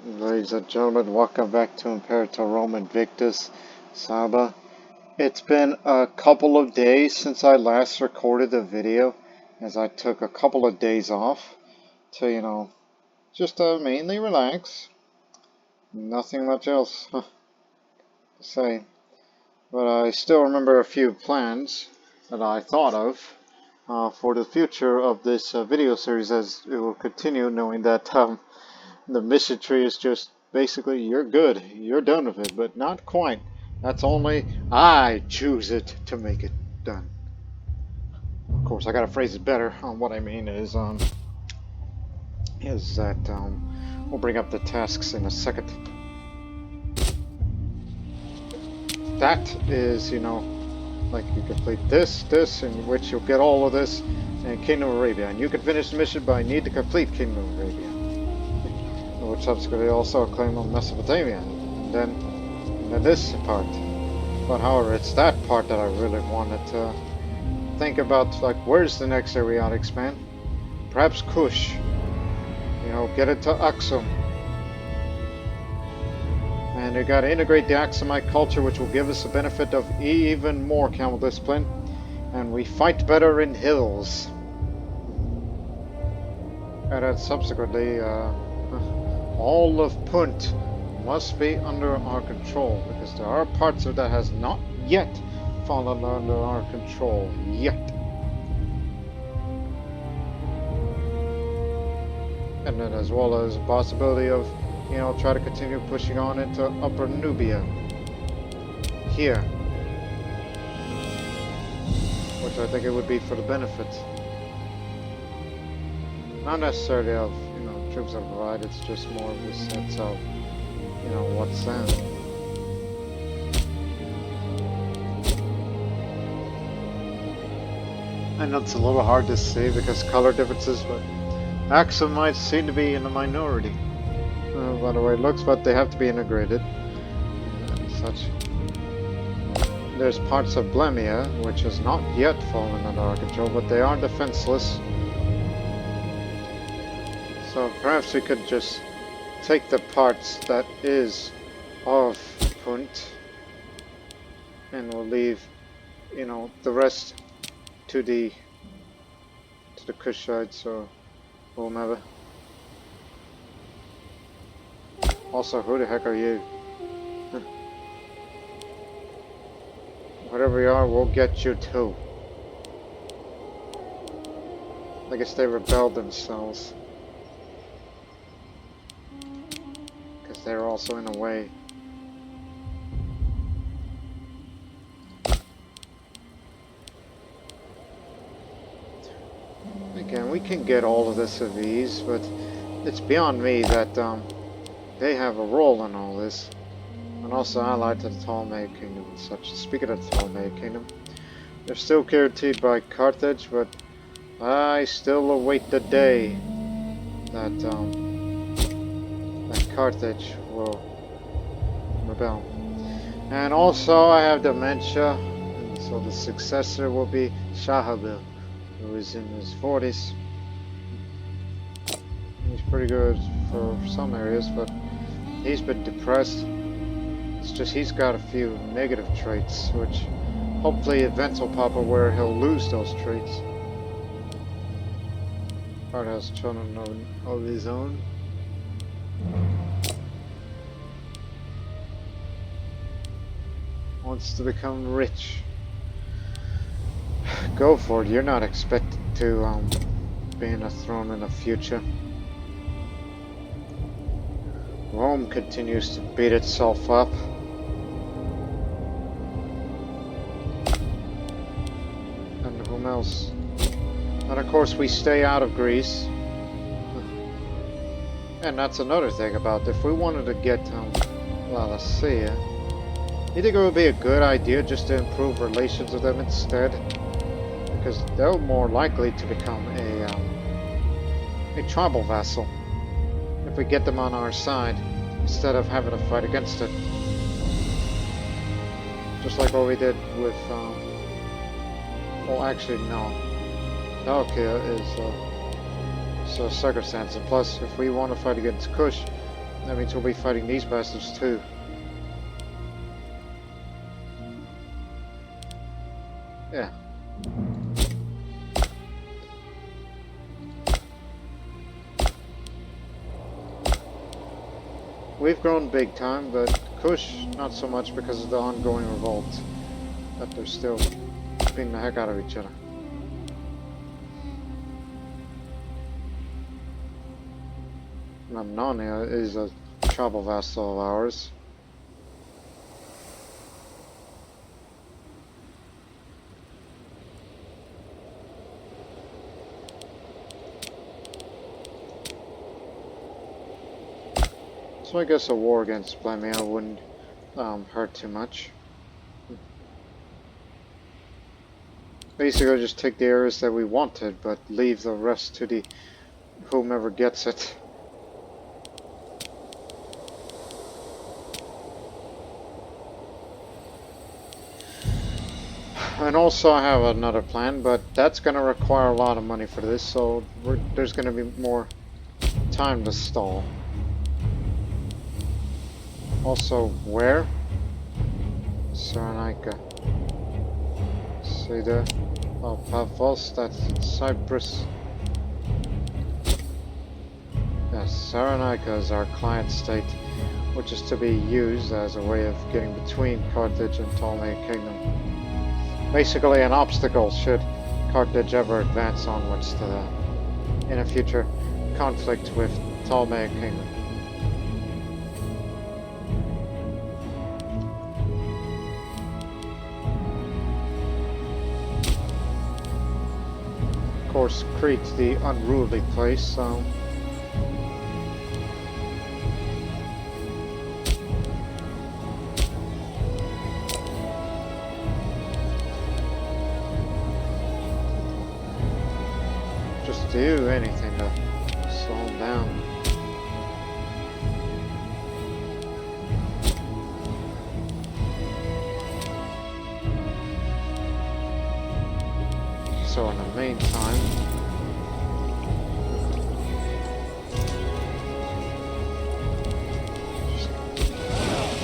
Ladies and gentlemen, welcome back to Imperator Invictus, Saba. It's been a couple of days since I last recorded a video, as I took a couple of days off to, just mainly relax. Nothing much else to say. But I still remember a few plans that I thought of for the future of this video series, as it will continue, knowing that the mission tree is just basically you're good, you're done with it, but not quite. That's only I choose it to make it done. Of course, I gotta phrase it better. What I mean is that we'll bring up the tasks in a second. That is, like you complete this, in which you'll get all of this, and Kingdom of Arabia, and you can finish the mission, but I need to complete Kingdom of Arabia, which subsequently also claim on Mesopotamia, and then this part. But however, it's that part that I really wanted to think about, like, where's the next Ariadic span? Perhaps Kush. Get it to Aksum. And you gotta integrate the Aksumite culture, which will give us the benefit of even more camel discipline. And we fight better in hills. And then subsequently, all of Punt must be under our control, because there are parts of that has not yet fallen under our control yet. And then as well as the possibility of, try to continue pushing on into Upper Nubia here, which I think it would be for the benefit, not necessarily of troops that provide, it's just more of the sense of, what's then. I know it's a little hard to see because color differences, but Axum might seem to be in the minority by the way it looks, but they have to be integrated and such. There's parts of Blemia, which has not yet fallen under our control, but they are defenseless. So perhaps we could just take the parts that is of Punt, and we'll leave, the rest to the Kushites or whomever. Also, who the heck are you? Whatever you are, we'll get you too. I guess they rebelled themselves, because they're also in a way. Again, we can get all of this of ease, but it's beyond me that they have a role in all this, and also allied to the Ptolemaic Kingdom and such. Speaking of the Ptolemaic Kingdom, they're still guaranteed by Carthage, but I still await the day that that Carthage will rebel. And also, I have dementia, and so the successor will be Shahabil, who is in his 40s. He's pretty good for some areas, but he's been depressed. It's just he's got a few negative traits, which hopefully events will pop up where he'll lose those traits. Art has children of his own. Wants to become rich. Go for it. You're not expected to be in a throne in the future. Rome continues to beat itself up. And whom else? And of course we stay out of Greece. And that's another thing about if we wanted to get Wallachia, you think it would be a good idea just to improve relations with them instead? Because they're more likely to become a tribal vassal if we get them on our side instead of having to fight against it. Just like what we did with well, actually no, Dalkia is so circumstance, and plus if we want to fight against Kush, That means we'll be fighting these bastards too. Yeah. We've grown big time, but Kush not so much because of the ongoing revolt. That they're still beating the heck out of each other. Namnania is a tribal vassal of ours. So I guess a war against Blamia wouldn't hurt too much. Basically just take the areas that we wanted, but leave the rest to the whomever gets it. And also I have another plan, but that's going to require a lot of money for this, so there's going to be more time to stall. Also, where? Cyrenaica. See there? Oh, Pavos, that's Cyprus. Yes, Cyrenaica is our client state, which is to be used as a way of getting between Carthage and Ptolemaic Kingdom. Basically an obstacle should Carthage ever advance onwards to in a future conflict with Ptolemaic Kingdom. Of course, Crete, the unruly place, so just do anything to slow him down. So in the meantime,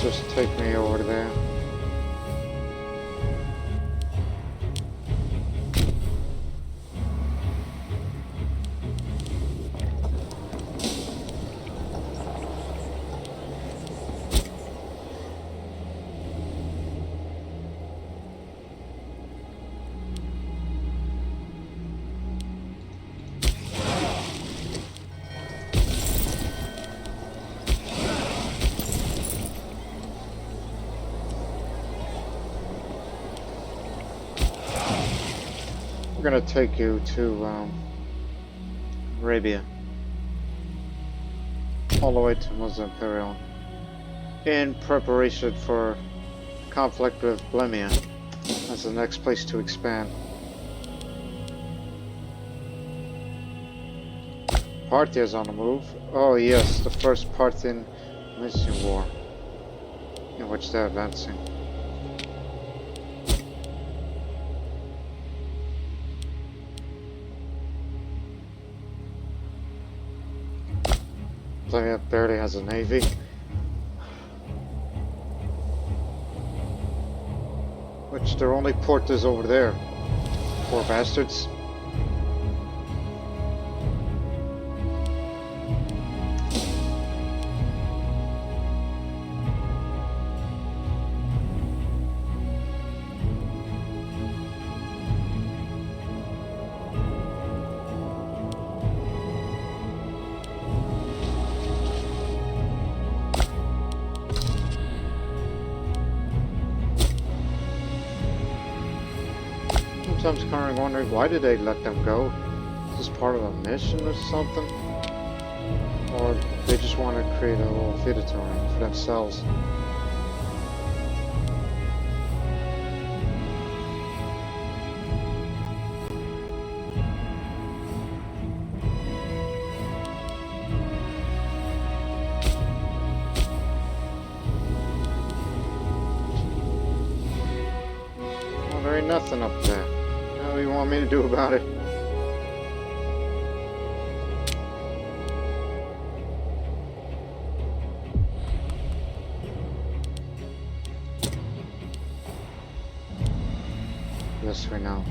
just take me over there. We're gonna take you to Arabia, all the way to Muslim Imperial, in preparation for conflict with Blemia as the next place to expand. Parthia is on the move. Oh yes, the first Parthian Mysian War, in which they're advancing. Blemia barely has a navy. Which their only port is over there. Poor bastards. Sometimes kind of wondering, why did they let them go? Is this part of a mission or something? Or they just want to create a little feudatory for themselves? Well, there ain't nothing up there. What do you want me to do about it? least we know.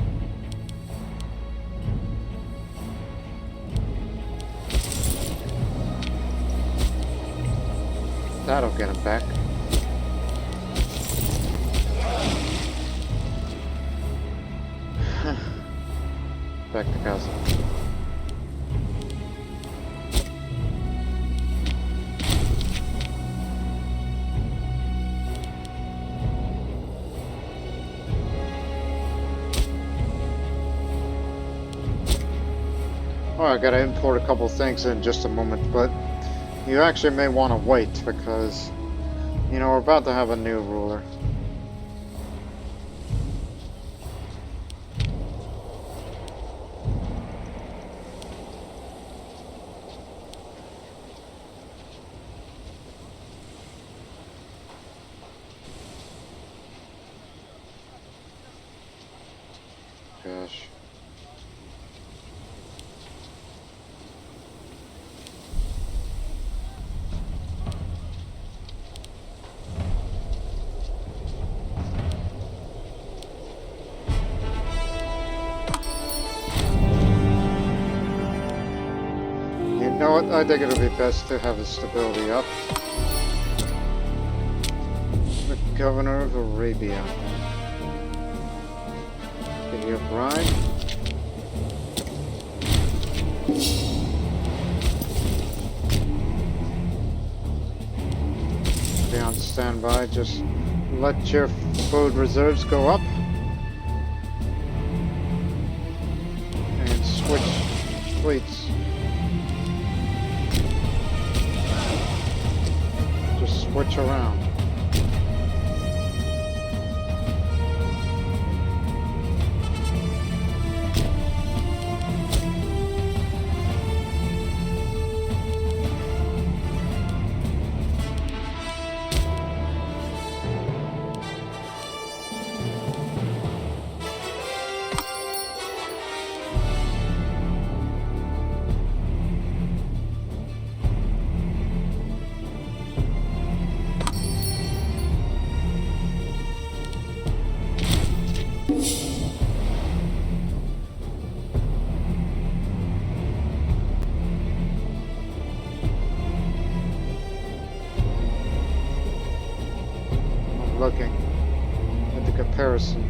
That'll get him back. Back to castle. Oh, I gotta import a couple things in just a moment, but you actually may want to wait because, you know, we're about to have a new ruler. Gosh. You know what? I think it'll be best to have the stability up. The Governor of Arabia. Get your bride. Be on standby. Just let your food reserves go up. And switch fleets. Just switch around. Looking at the comparison.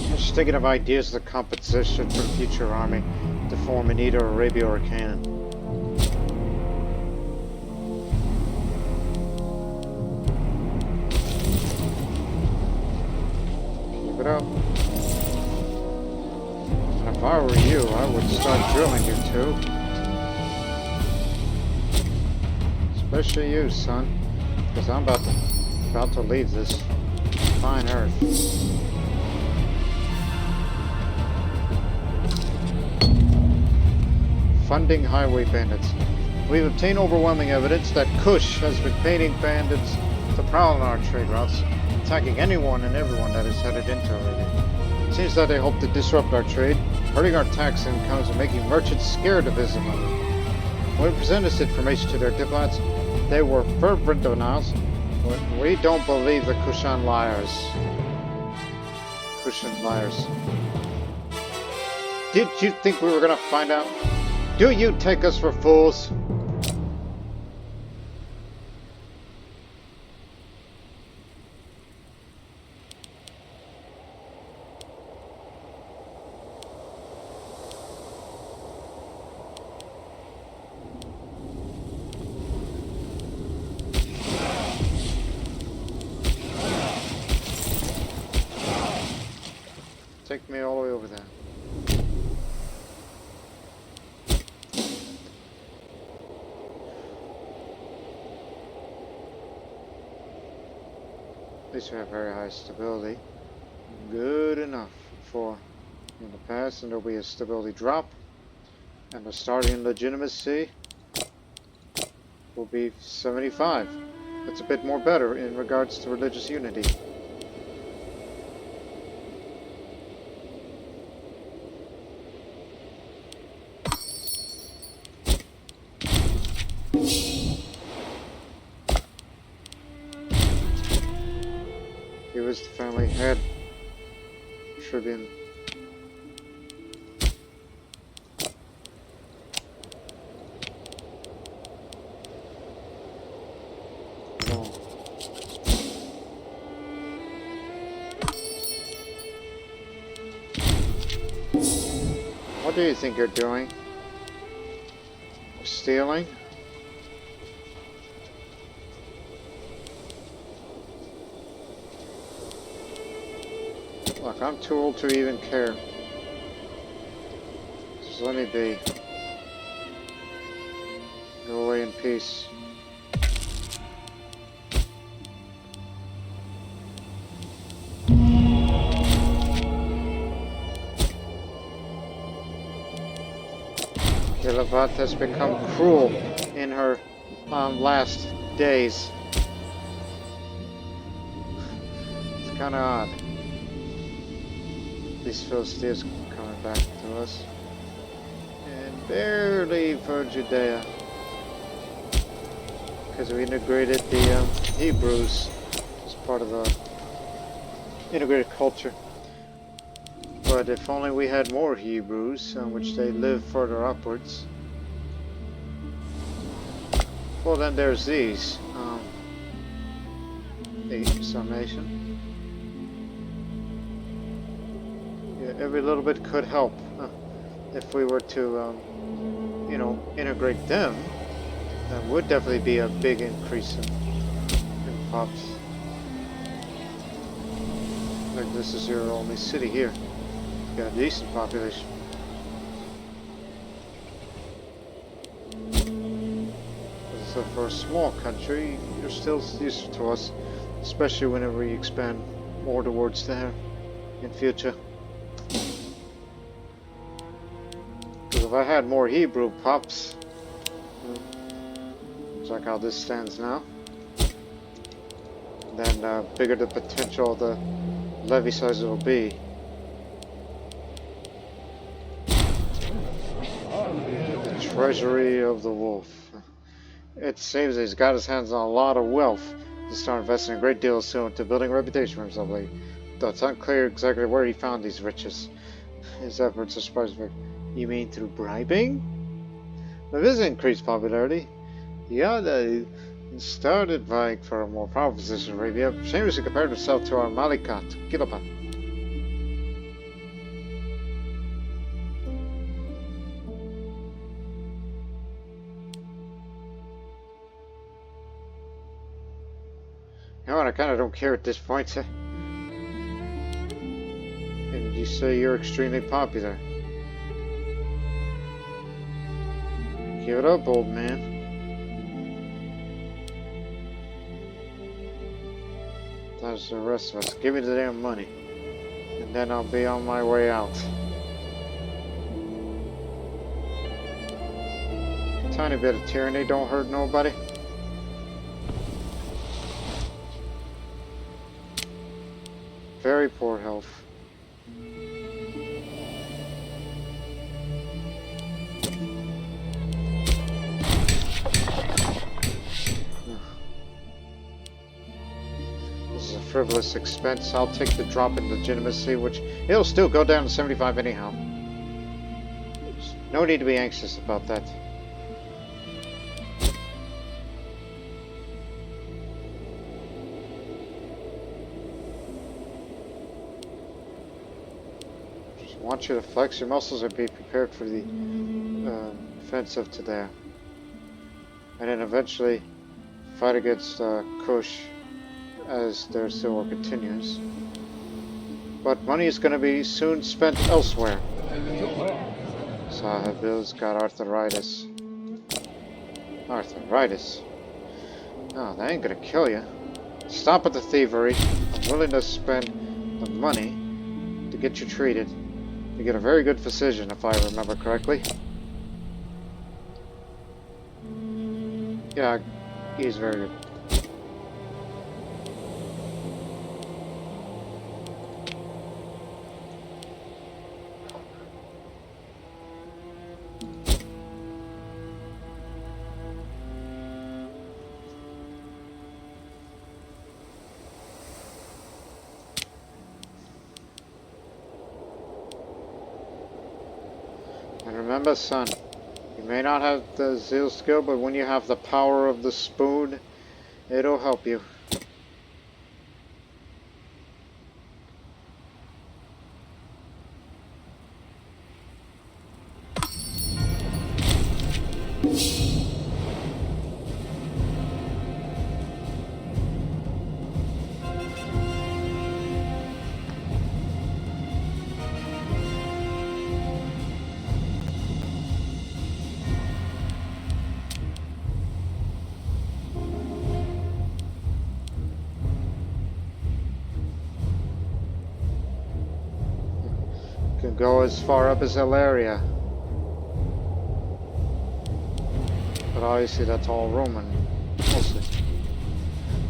Just thinking of ideas of composition for the future army to form in either Arabia or Canaan. It up. And if I were you, I would start drilling you too. Especially you, son, because I'm about to leave this fine earth. Funding highway bandits. We've obtained overwhelming evidence that Kush has been paying bandits to prowl on our trade routes, attacking anyone and everyone that is headed into Arabia. It seems that they hope to disrupt our trade, hurting our tax incomes and making merchants scared of Islam. When we present this information to their diplomats, they were fervent on us. We don't believe the Kushan liars. Kushan liars. Did you think we were gonna find out? Do you take us for fools? Take me all the way over there. At least we have very high stability. Good enough for in the past, and there'll be a stability drop. And the starting legitimacy will be 75. it's a bit more better in regards to religious unity. He was the family head. Tribune. What do you think you're doing? Stealing? Look, I'm too old to even care. Just let me be. Go away in peace. Kilavat has become cruel in her last days. It's kind of odd. These Philistines coming back to us. And barely for Judea. Because we integrated the Hebrews as part of the integrated culture. But if only we had more Hebrews, which they live further upwards. Well, then there's these. The summation. Yeah, every little bit could help. If we were to, you know, integrate them, that would definitely be a big increase in pops. Like this is your only city here. Got a decent population. So for a small country, you're still useful to us, especially whenever we expand more towards there in future. Because if I had more Hebrew pops, it's like how this stands now, then bigger the potential of the levy size will be. Treasury of the Wolf. It seems he's got his hands on a lot of wealth to start investing a great deal soon into building a reputation for himself lately. Though it's unclear exactly where he found these riches. His efforts are surprising. You mean through bribing? With his increased popularity, Yada started vying for a more powerful position in Arabia, shamelessly compared himself to our Malikat, Gilabat. You know what, I kind of don't care at this point. And you say you're extremely popular. Give it up, old man. That's the rest of us. Give me the damn money. And then I'll be on my way out. Tiny bit of tyranny don't hurt nobody. Very poor health. This is a frivolous expense. I'll take the drop in legitimacy, which it'll still go down to 75 anyhow. There's no need to be anxious about that. I want you to flex your muscles and be prepared for the offensive to there. And then eventually fight against Kush as their civil war continues. But money is going to be soon spent elsewhere. Sahabil's got arthritis. Arthritis? Oh, that ain't going to kill you. Stop at the thievery. I'm willing to spend the money to get you treated. You get a very good physician, if I remember correctly. Yeah, he's very good. And remember, son, you may not have the zeal skill, but when you have the power of the spoon, it'll help you. Can go as far up as Hilaria. But obviously that's all Roman, mostly.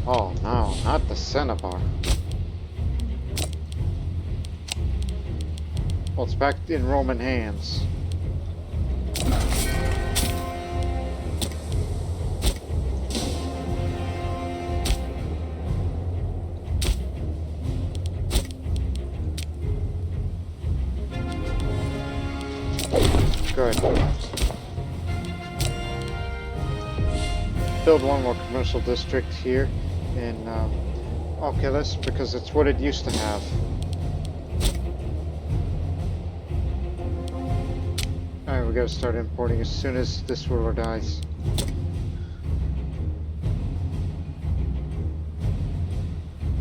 Oh no, not the Cinnabar. Well, it's back in Roman hands. Good. Build one more commercial district here, and okay, that's because it's what it used to have. Alright, we gotta start importing as soon as this ruler dies.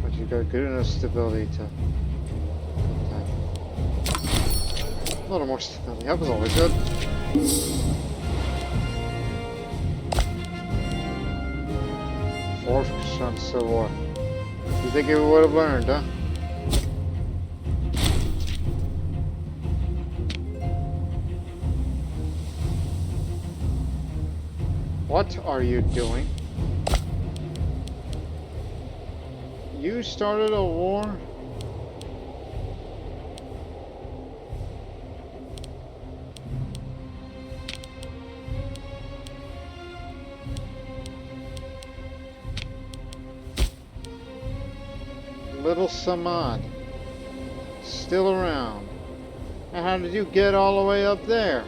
But you got good enough stability to... A little more stability, that was always good. 4% Civil War. You think he would have learned, huh? What are you doing? You started a war? Little Samad, still around. And how did you get all the way up there?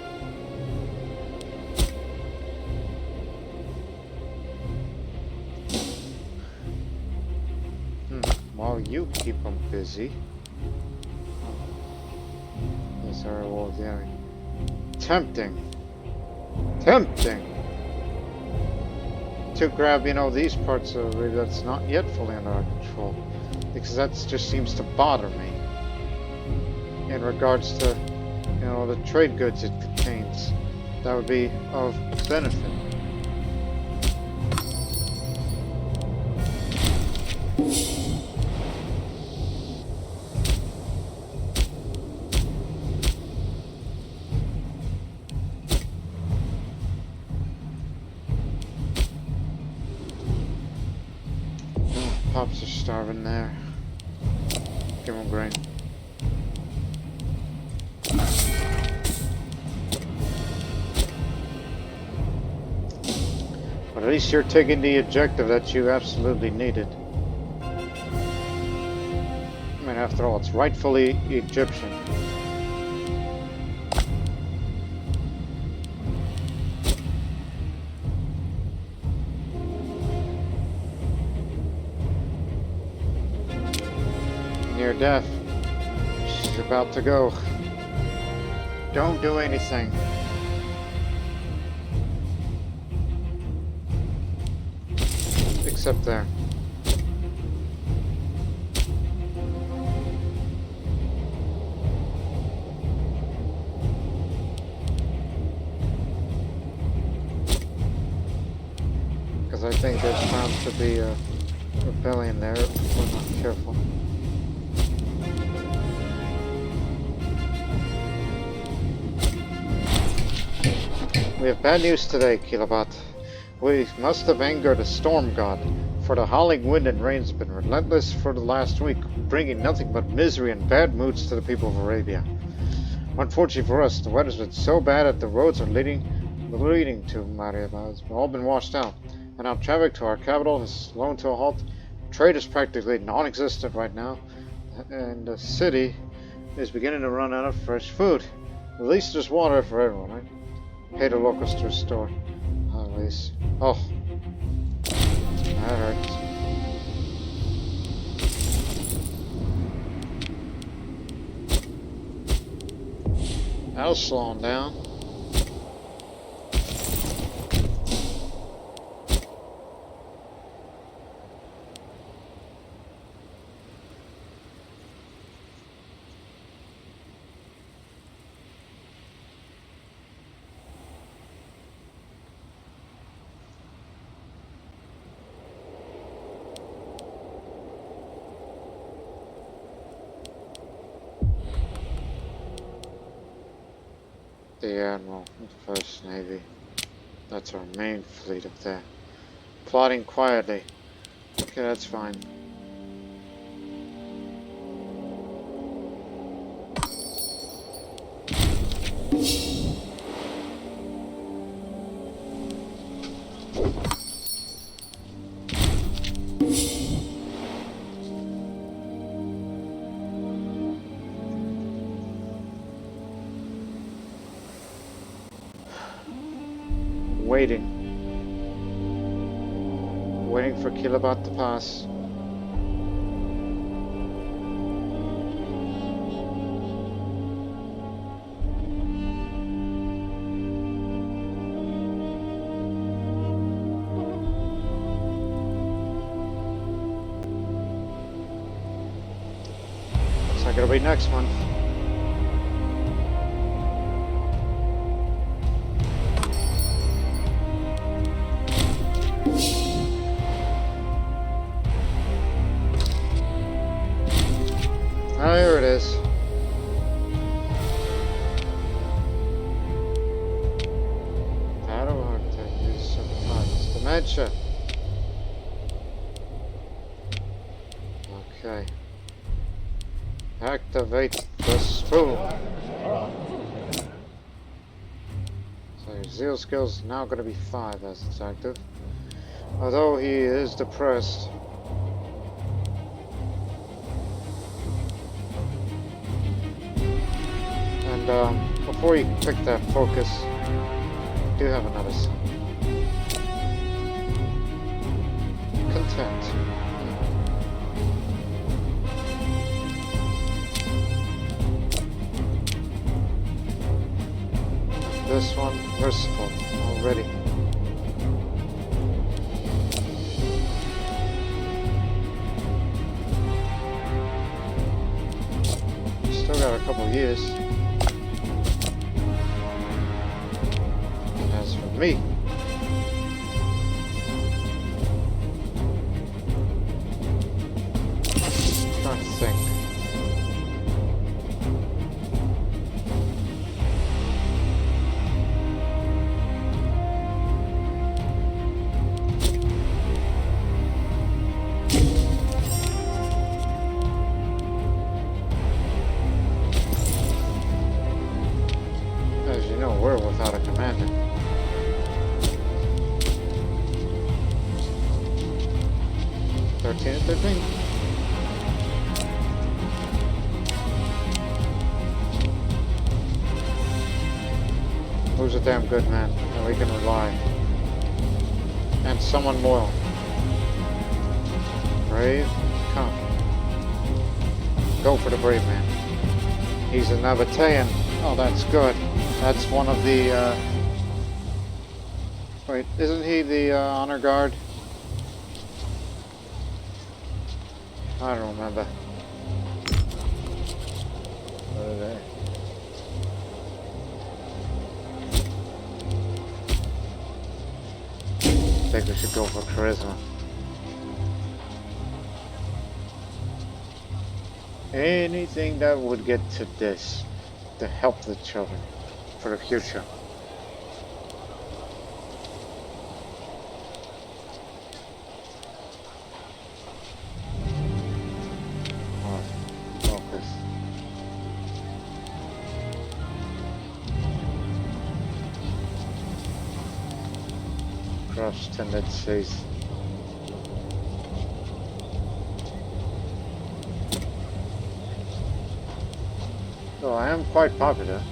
While you keep them busy. These are all daring. Tempting. Tempting! To grab, you know, these parts of it that's not yet fully under our control. Because that just seems to bother me in regards to, you know, the trade goods it contains. That would be of benefit. Pops are starving there. Give him grain. But at least you're taking the objective that you absolutely needed. I mean, after all, it's rightfully Egyptian. Near death. She's about to go. Don't do anything. Except there. Because I think there's bound to be a rebellion there if we're not careful. We have bad news today, Kilabat. We must have angered a storm god, for the howling wind and rain has been relentless for the last week, bringing nothing but misery and bad moods to the people of Arabia. Unfortunately for us, the weather's been so bad that the roads are leading to Mariaba has all been washed out, and now traffic to our capital has slowed to a halt. Trade is practically non-existent right now, and the city is beginning to run out of fresh food. At least there's water for everyone, right? Pay the locals to restore. At least. Oh. That hurts. That'll slow him down. The Admiral of the First Navy. That's our main fleet up there. Plotting quietly. Okay, that's fine. Waiting for Kilobat to pass. Looks like it'll be next month. Oh, here it is. Battle architect uses supplies. Dementia. Okay. Activate the spoon. So your zeal skills now going to be 5 as it's active. Although he is depressed. And before you pick that focus, I do have another song. Content. This one, merciful, already. Still got a couple years. And as for me, I'm trying to think. As you know, we're without a commander. Thirteen. Who's a damn good man that we can rely? And someone loyal. Brave? Come. Go for the brave man. He's a Nabatean. Oh, that's good. That's one of the, Wait, isn't he the, honor guard? I don't remember. What are they? I think we should go for charisma. Anything that would get to this, to help the children for the future. Focus. Cross tendencies. So I am quite popular.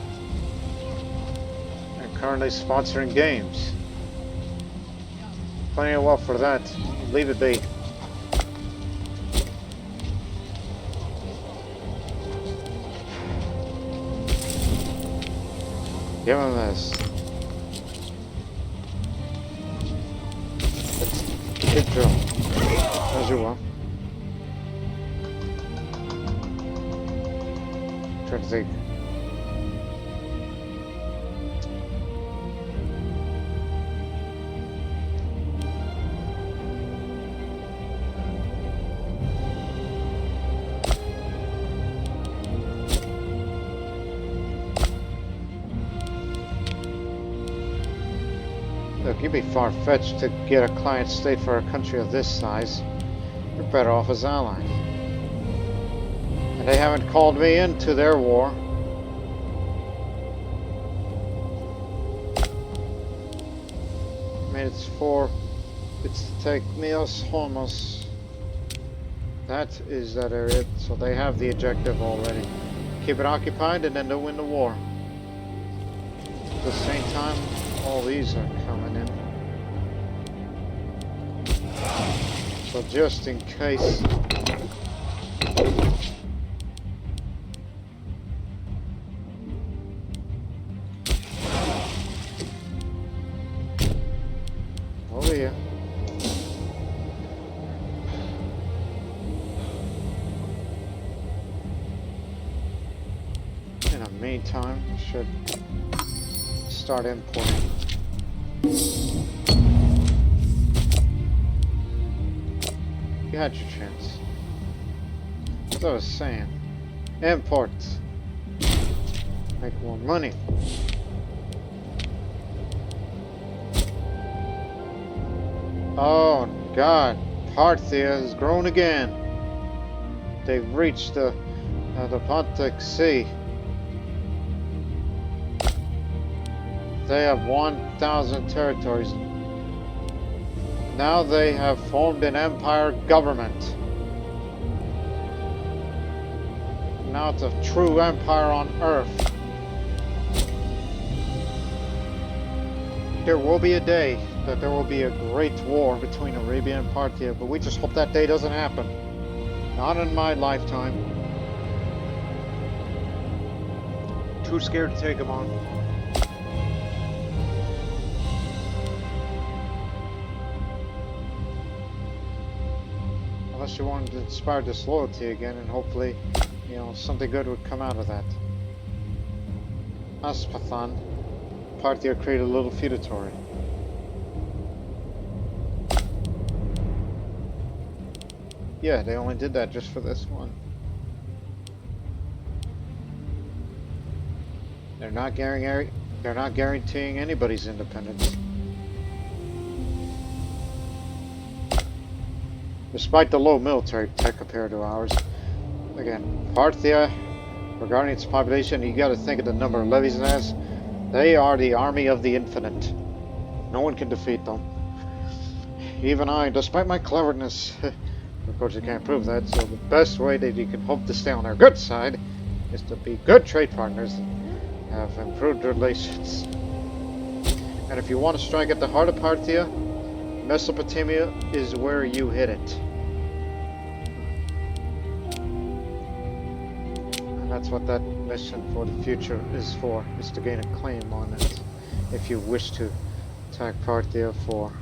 currently sponsoring games. Plenty of wealth for that. Leave it be. Give him this. Let's keep drill. As you will. Try to think. Look, you'd be far-fetched to get a client state for a country of this size. You're better off as allies. And they haven't called me into their war. I mean, it's to take Mios Homos. That is that area, so they have the objective already. Keep it occupied and then they'll win the war. At the same time, all these are coming in. So just in case. Over here. In the meantime, should start importing. You had your chance. As I was saying, import. Make more money. Oh God, Parthia has grown again. They've reached the Pontic Sea. They have 1,000 territories. Now they have formed an empire government. Now it's a true empire on Earth. There will be a day that there will be a great war between Arabia and Parthia, but we just hope that day doesn't happen. Not in my lifetime. Too scared to take them on. Unless you wanted to inspire disloyalty again, and hopefully, you know, something good would come out of that. Aspathan, Parthia created a little feudatory. Yeah, they only did that just for this one. They're not guaranteeing anybody's independence. Despite the low military tech compared to ours. Again, Parthia, regarding its population, you gotta think of the number of levies it has. They are the army of the infinite. No one can defeat them. Even I, despite my cleverness. Of course, you can't prove that, so the best way that you can hope to stay on their good side is to be good trade partners and have improved relations. And if you want to strike at the heart of Parthia, Mesopotamia is where you hit it. And that's what that mission for the future is for, is to gain a claim on it. If you wish to attack Parthia for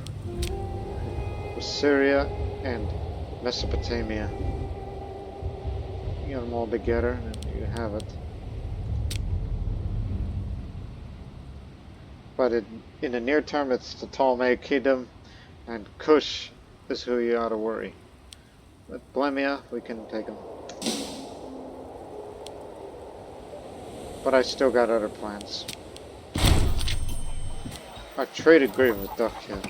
Syria and Mesopotamia. You get them all together and you have it. But in the near term, it's the Ptolemaic Kingdom, and Kush is who you ought to worry. But Blemia, we can take them. But I still got other plans. Our trade agreement with Duckhill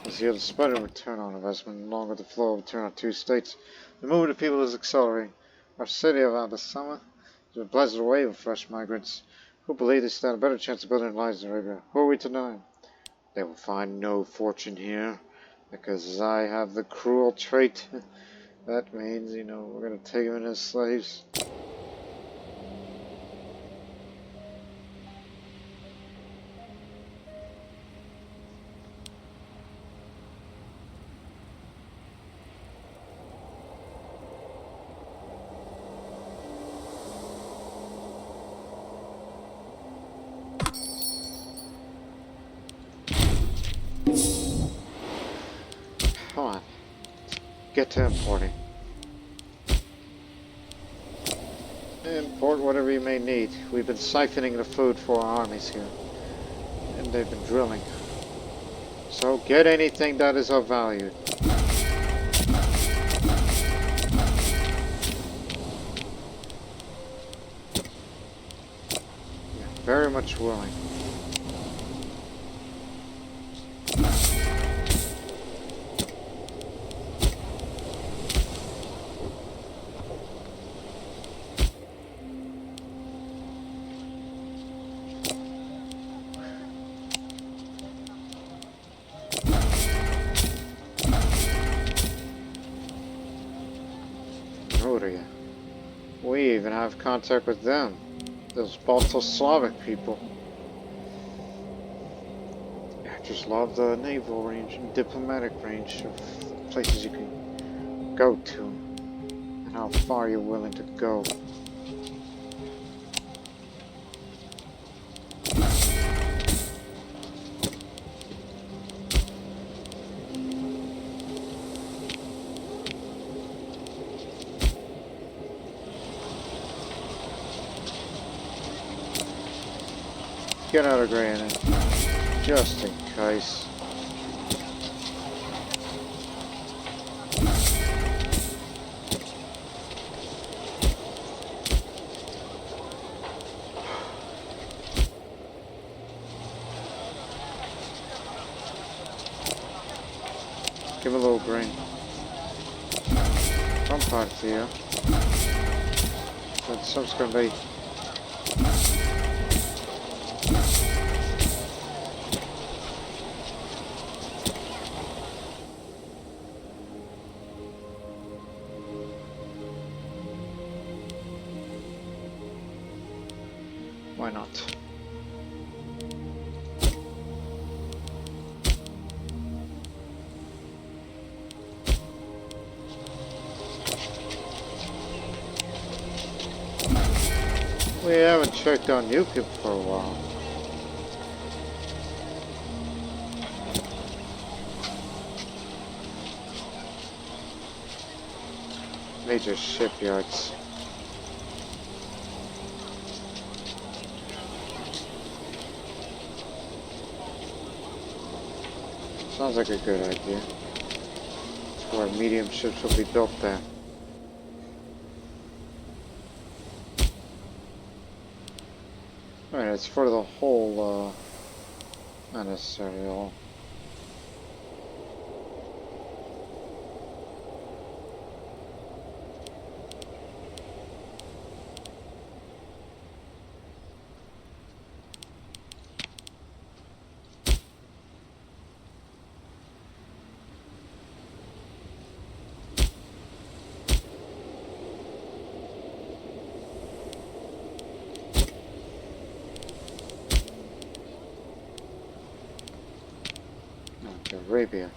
is yield a splendid return on investment along with the flow of return on two states. The movement of people is accelerating. Our city of Abasama is a blessed wave of fresh migrants who believe they stand a better chance of building lives in Arabia. Who are we to deny? They will find no fortune here because I have the cruel trait. That means, you know, we're going to take them in as slaves. Come on. Get to importing. Import whatever you may need. We've been siphoning the food for our armies here. And they've been drilling. So get anything that is of value. Yeah, very much willing. We even have contact with them, those Balto-Slavic people. I just love the naval range and diplomatic range of places you can go to, and how far you're willing to go. Get out of granite, just in case. Give a little grain. Some parts here. But some's gonna be. Why not? We haven't checked on you people for a while. Major shipyards. Sounds like a good idea. It's where medium ships will be built there. Alright, it's for the whole, not necessarily all. Arabia.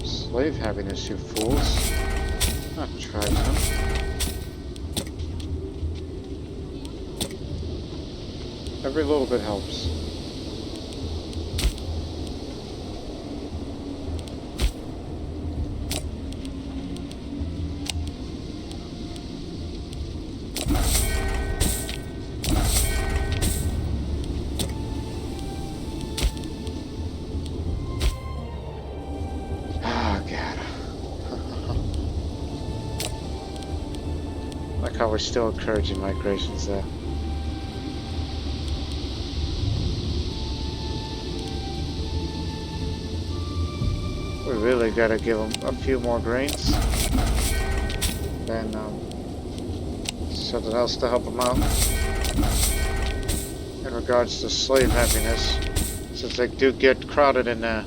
Slave happiness, you fools. Not tribesmen. Every little bit helps. How we're still encouraging migrations there. We really gotta give them a few more grains. Then something else to help them out. In regards to slave happiness, since they do get crowded in there.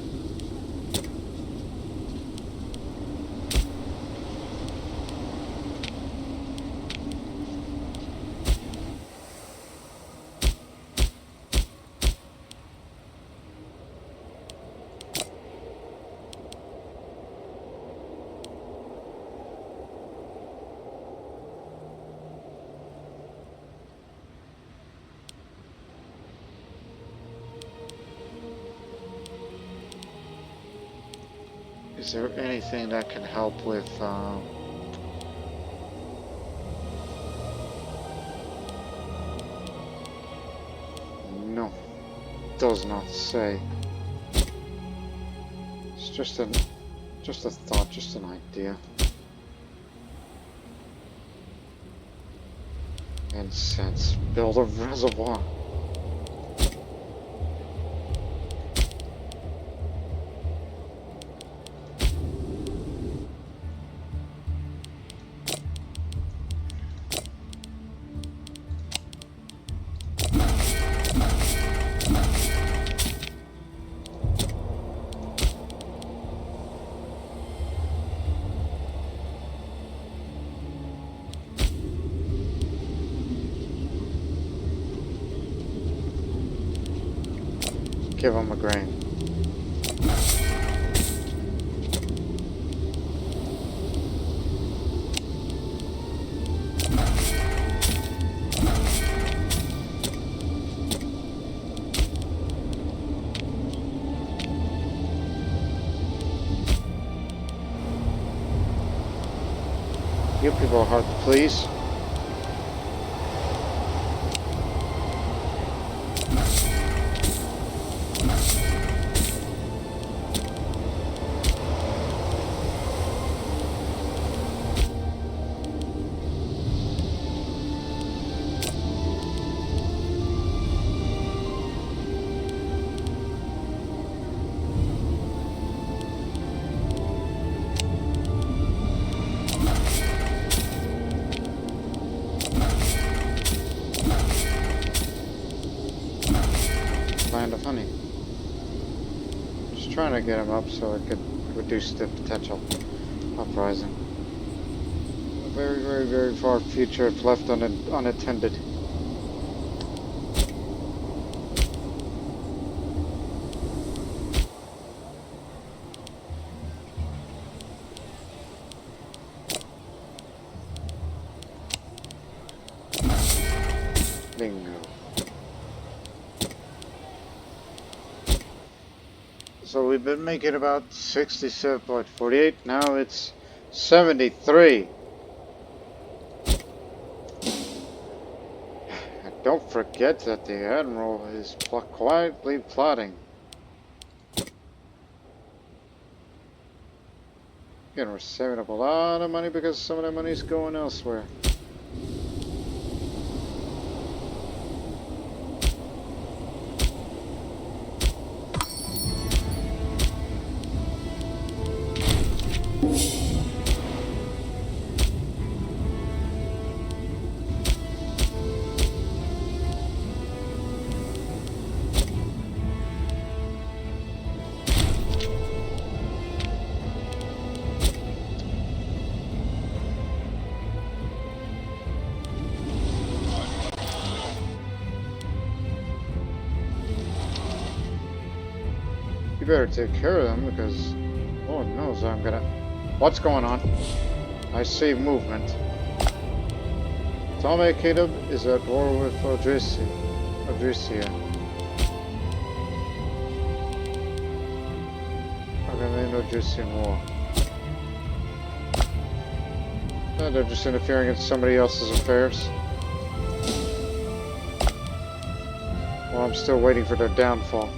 Is there anything that can help with, no, does not say. It's just a thought, just an idea. Incense, build a reservoir. Give him a grain. You people are hard to please. Land of honey. Just trying to get him up so it could reduce the potential uprising. A very, very, very far future if left unattended. Bingo. So we've been making about 67.48. Now it's 73. And don't forget that the Admiral is quietly plotting. Again, we're saving up a lot of money because some of that money is going elsewhere. You better take care of them because Lord knows I'm gonna... What's going on? I see movement. Ptolemy Caleb is at war with Odysseus. Odyssean war. They're just interfering in somebody else's affairs. Well, I'm still waiting for their downfall.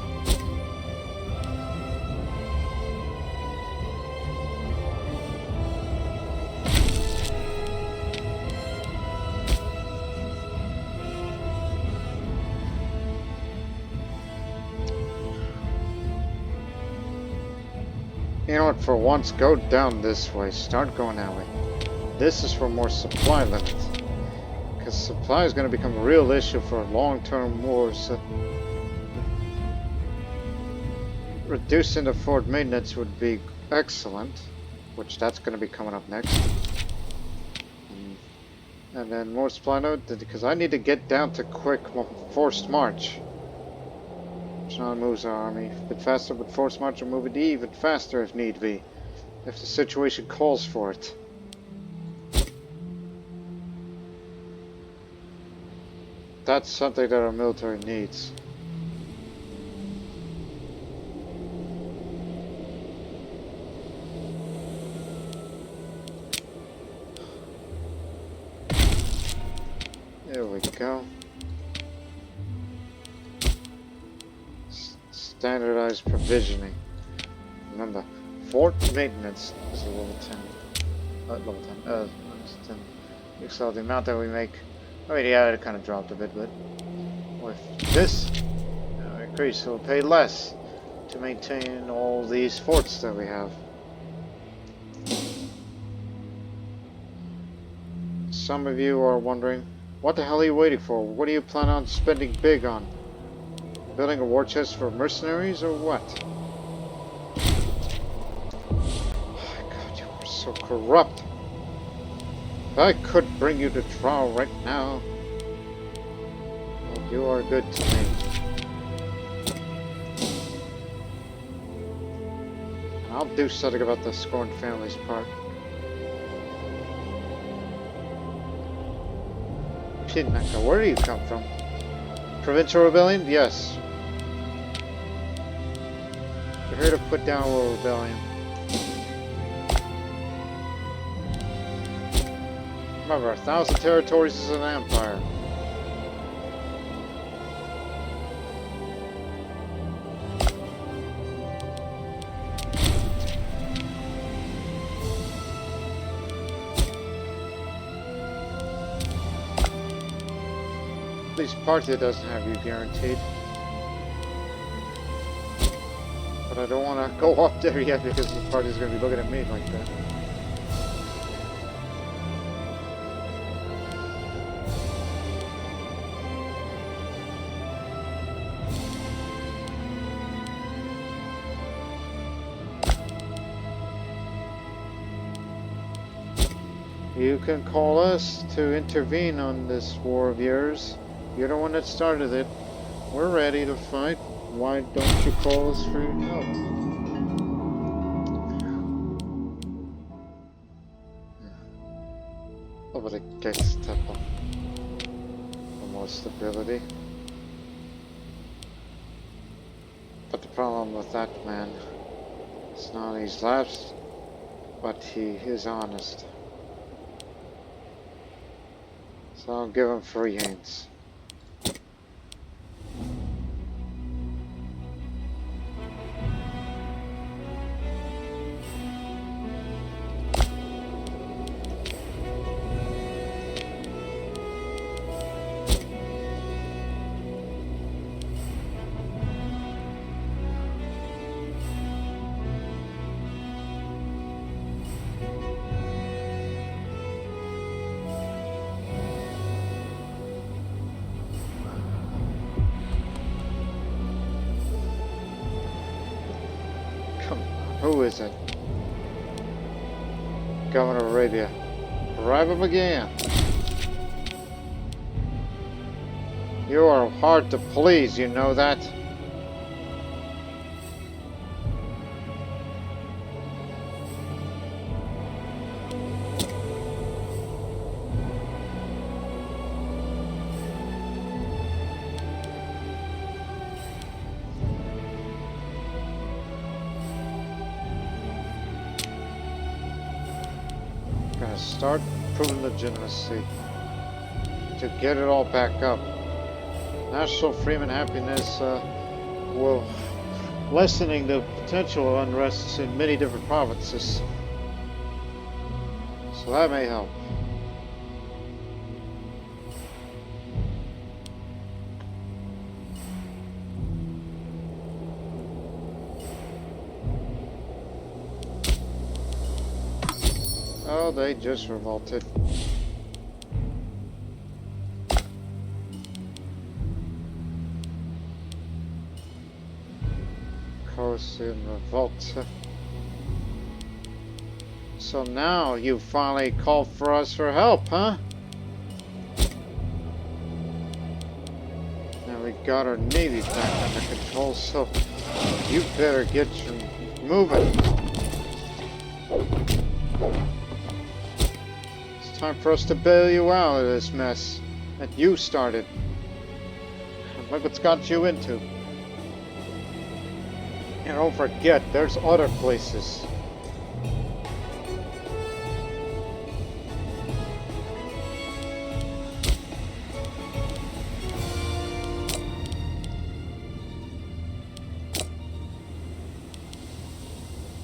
You know what, for once, go down this way. Start going that way. This is for more supply limits. Because supply is going to become a real issue for long-term wars. Reducing the forward maintenance would be excellent. Which that's going to be coming up next. And then more supply note, because I need to get down to quick forced march. John moves our army a bit faster, but force march will move it even faster if need be, if the situation calls for it. That's something that our military needs. go. Standardized provisioning. Remember, fort maintenance is a level 10. Level 10. 10. So the amount that we make. I mean, yeah, it kind of dropped a bit, but with this increase, so we'll pay less to maintain all these forts that we have. Some of you are wondering, what the hell are you waiting for? What do you plan on spending big on? Building a war chest for mercenaries or what? Oh my god, you are so corrupt. If I could bring you to trial right now. Well, you are good to me. And I'll do something about the scorned family's part. Pinaka, where do you come from? Provincial rebellion? Yes. We're here to put down a little rebellion. Remember, 1,000 territories is an empire. At least Partha doesn't have you guaranteed. But I don't want to go up there yet because the party's going to be looking at me like that. You can call us to intervene on this war of yours. You're the one that started it. We're ready to fight. Why don't you call us for your help? Over the gates temple. For more stability. But the problem with that man is not he's lapsed, but he is honest. So I'll give him free hands. Who is it? Governor of Arabia. Bribe him again. You are hard to please, you know that? Start proving legitimacy to get it all back up. National freedom and happiness will lessening the potential of unrest in many different provinces. So that may help. Oh, they just revolted. Cosian revolt. So now you finally called for us for help, huh? Now we got our navy back under control, so you better get moving. Time for us to bail you out of this mess that you started. Look what's got you into. And don't forget, there's other places.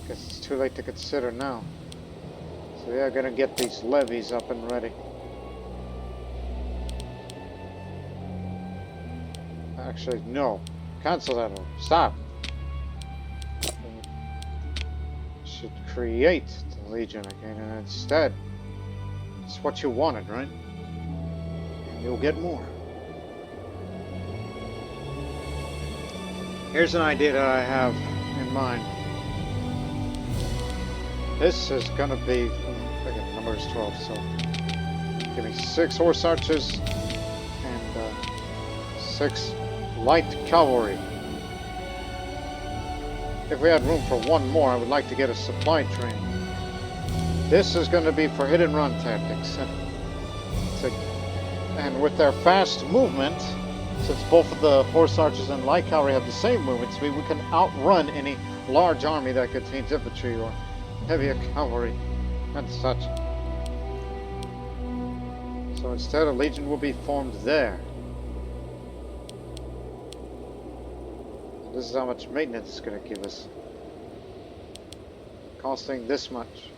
Guess it's too late to consider now. So we are gonna get these levies up and ready. Actually, no. Cancel that one. Stop. Should create the Legion again, and instead, it's what you wanted, right? And you'll get more. Here's an idea that I have in mind. This is gonna be, again, number is 12, so give me 6 horse archers and 6 light cavalry. If we had room for one more, I would like to get a supply train. This is going to be for hit and run tactics. And with their fast movement, since both of the horse archers and light cavalry have the same movements, we can outrun any large army that contains infantry or heavier cavalry and such. So instead, a legion will be formed there. This is how much maintenance it's going to give us. Costing this much.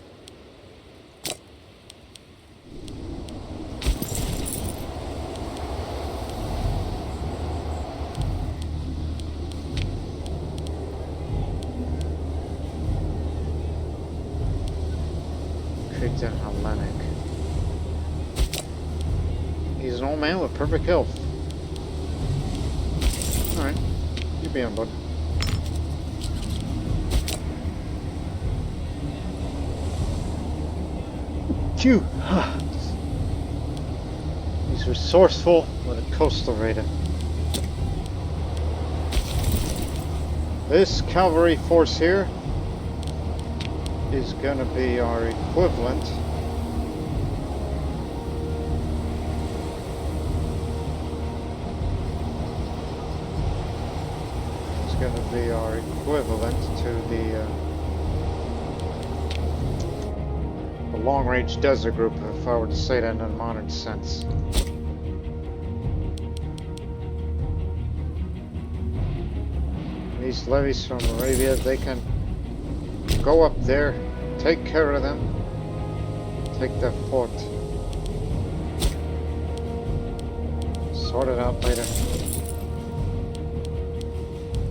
Cretan Hellenic. He's an old man with perfect health. Alright. You be on, bud. Phew! He's resourceful with a coastal raider. This cavalry force here is gonna be our equivalent. Going to be our equivalent to the long-range desert group, if I were to say that in a modern sense. These levies from Arabia, they can go up there, take care of them, take their fort, sort it out later.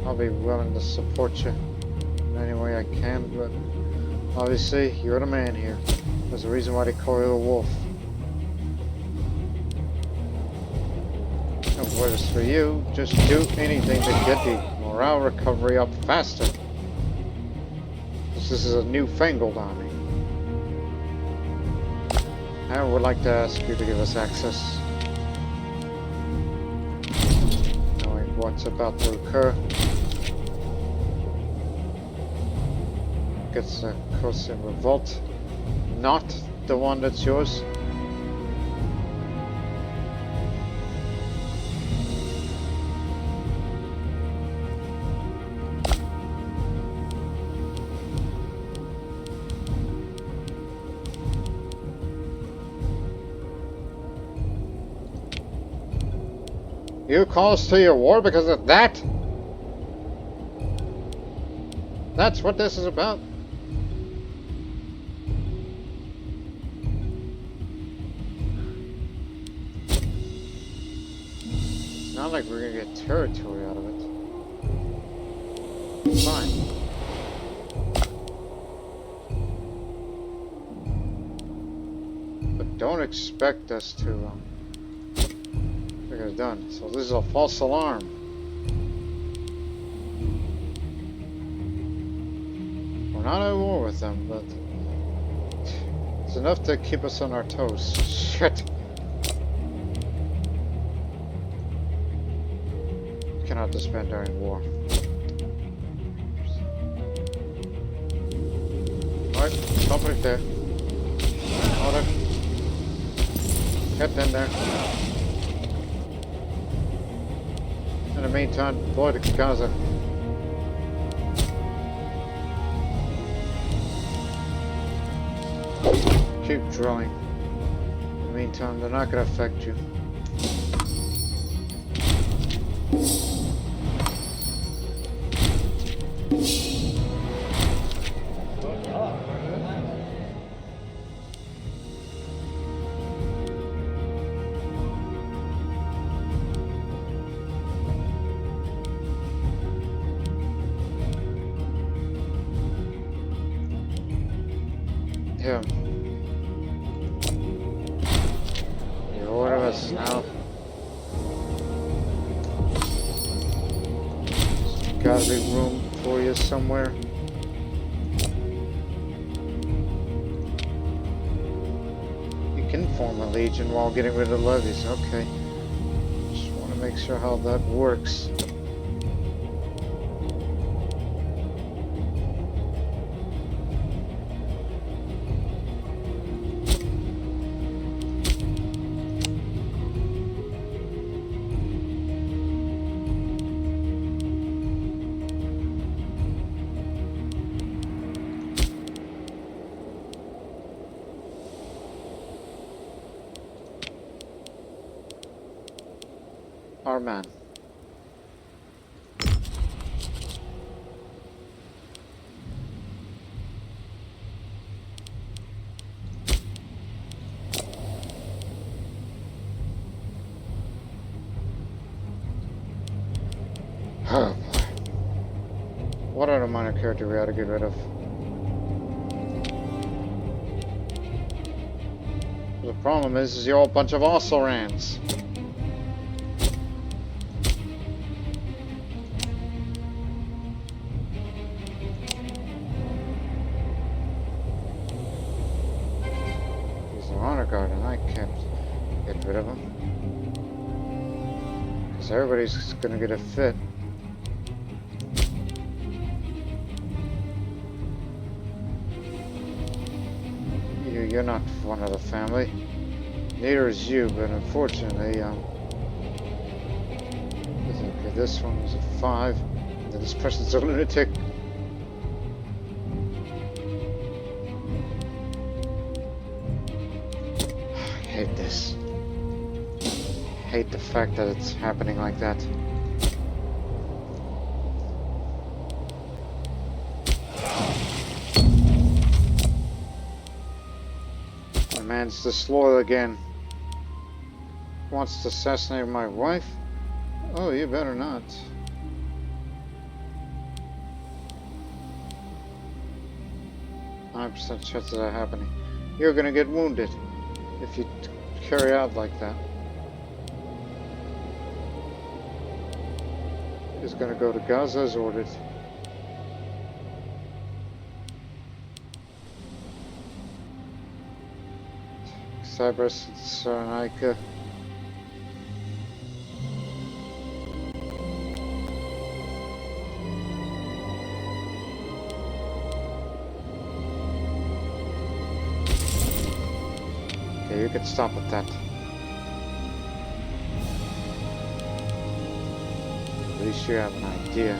I'll be willing to support you in any way I can, but obviously you're the man here. There's a reason why they call you the wolf. And what is for you, just do anything to get the morale recovery up faster. This is a newfangled army. I would like to ask you to give us access. Knowing what's about to occur. It's a Korean revolt, not the one that's yours. You call us to your war because of that? That's what this is about? Not like we're gonna get territory out of it. Fine. But don't expect us to get it done. So this is a false alarm. We're not at war with them, but it's enough to keep us on our toes. Shit. Cannot disband during war. Alright, stop right there. Order. Get in there. In the meantime, deploy to Gaza. Keep drawing. In the meantime, they're not going to affect you. Here. You order us now. There's gotta be room for you somewhere. You can form a legion while getting rid of levies. Okay. Just want to make sure how that works. Our man. Oh boy. What other minor character we ought to get rid of? The problem is you're all a bunch of Ossorans. He's an honor guard and I can't get rid of him. Because everybody's gonna get a fit. You're not one of the family. Neither is you, but unfortunately, okay, this one was a 5. And then this person's a lunatic. I hate this. I hate the fact that it's happening like that. Man's disloyal again. Wants to assassinate my wife? Oh, you better not. %, chance of that happening. You're gonna get wounded if you carry out like that. He's gonna go to Gaza as ordered. Cyprus and Cyrenaica. Okay, you can stop at that. At least you have an idea.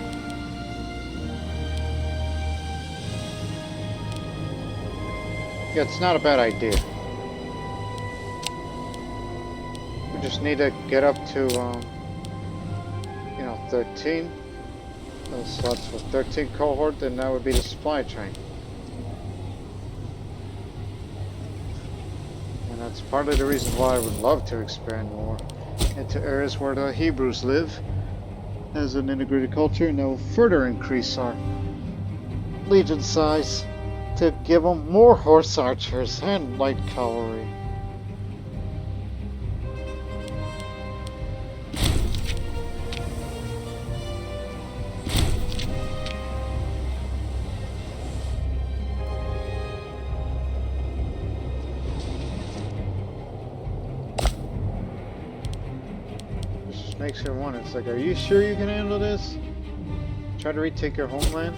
Yeah, it's not a bad idea. We just need to get up to, 13. Those slots for 13 cohort, and that would be the supply train. And that's partly the reason why I would love to expand more into areas where the Hebrews live as an integrated culture, and that will further increase our legion size to give them more horse archers and light cavalry. Makes you wonder. It's like, are you sure you can handle this? Try to retake your homeland?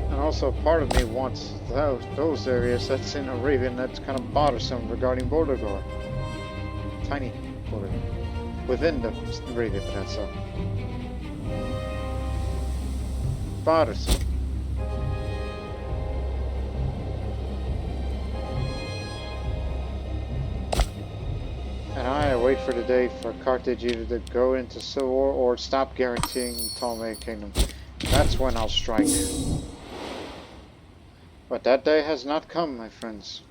And also, part of me wants those areas that's in Arabia that's kind of bothersome regarding Bordeaux. Tiny border within the Arabia Peninsula. Bothersome. And I wait for the day for Carthage either to go into civil war or stop guaranteeing Ptolemaic Kingdom. That's when I'll strike. But that day has not come, my friends.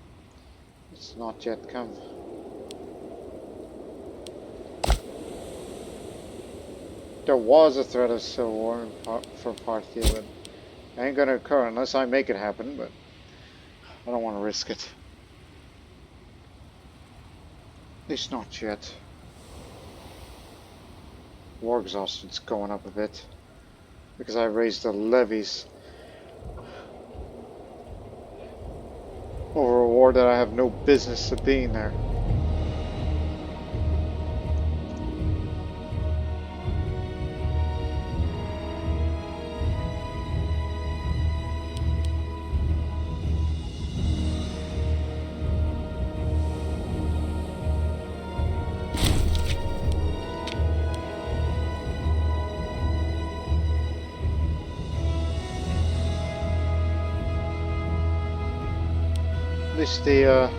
It's not yet come. there was a threat of civil war for Parthia, but it ain't gonna occur unless I make it happen, but I don't want to risk it. At least not yet. War exhaustion's going up a bit because I raised the levies over a war that I have no business to being there. At least the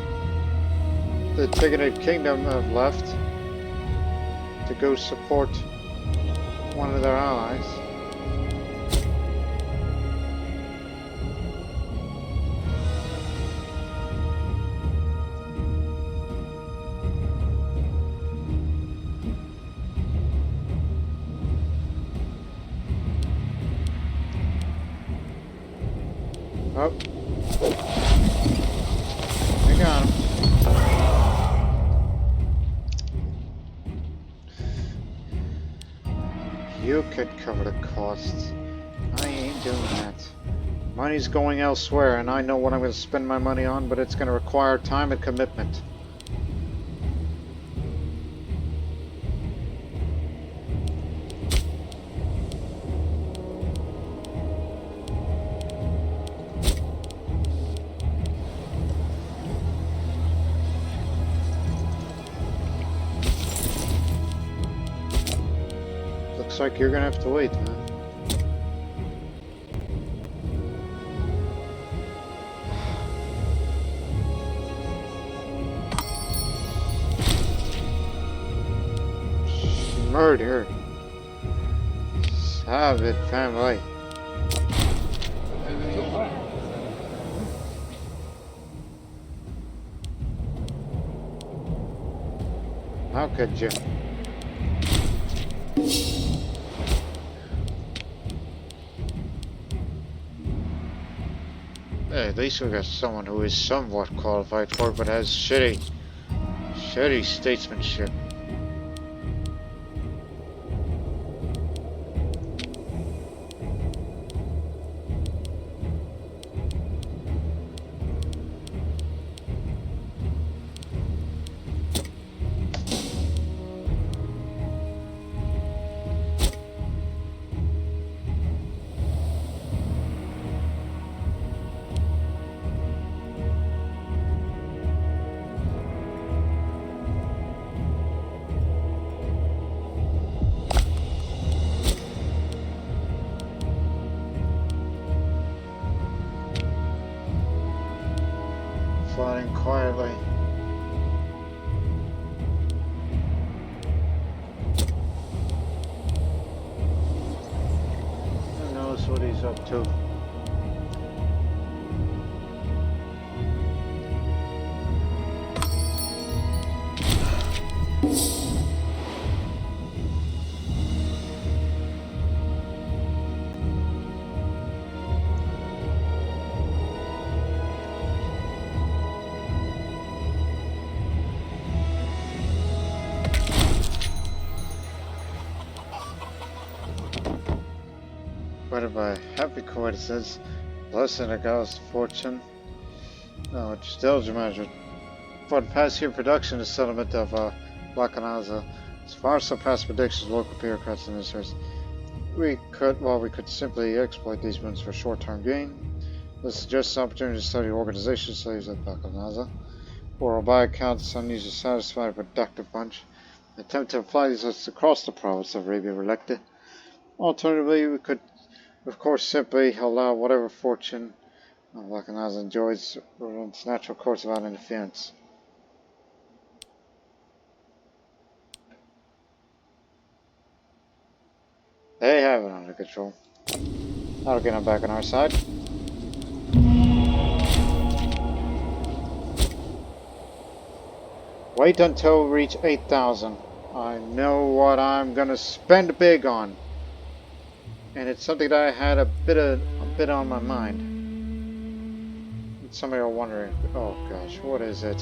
Tigrinid Kingdom have left to go support one of their allies. Oh. I got him. You could cover the costs. I ain't doing that. Money's going elsewhere, and I know what I'm going to spend my money on, but it's going to require time and commitment. Looks like you're gonna have to wait, man. Murder. Savage family. How could you? Hey, at least we got someone who is somewhat qualified for it, but has shitty statesmanship. Flying quietly. Who knows what he's up to? But by happy coincidence, blessing a god's fortune, which still measured. For the past year production, the settlement of Lacanaza has far surpassed predictions of local bureaucrats and ministers. We could simply exploit these moons for short-term gain. This suggests an opportunity to study organization slaves at Lacanaza, or by accounts unusually satisfied, productive bunch. Attempt to apply these lists across the province of Arabia Relecta. Alternatively, we could of course simply allow whatever fortune Lacanaza enjoys run its natural course without interference. They have it under control. That'll get them back on our side. Wait until we reach 8,000. I know what I'm gonna spend big on. And it's something that I had a bit on my mind. And some of you are wondering, oh gosh, what is it?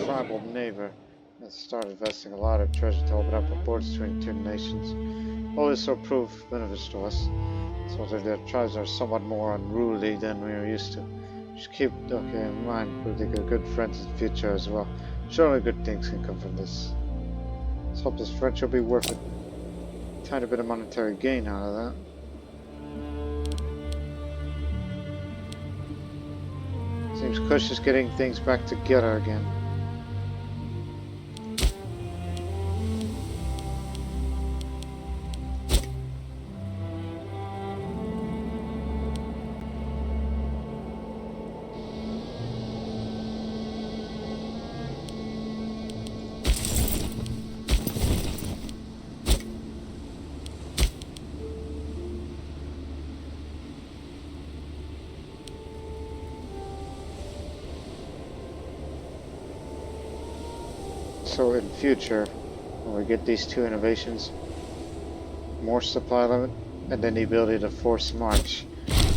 Tribal neighbor has started investing a lot of treasure to open up the borders between two nations. All this will prove beneficial to us, so that their tribes are somewhat more unruly than we are used to. Just keep in mind we'll be good friends in the future as well. Surely good things can come from this. Let's hope this friendship will be worth it. Tiny bit of monetary gain out of that. Seems Kush is getting things back together again. So in future, when we get these two innovations, more supply limit, and then the ability to force march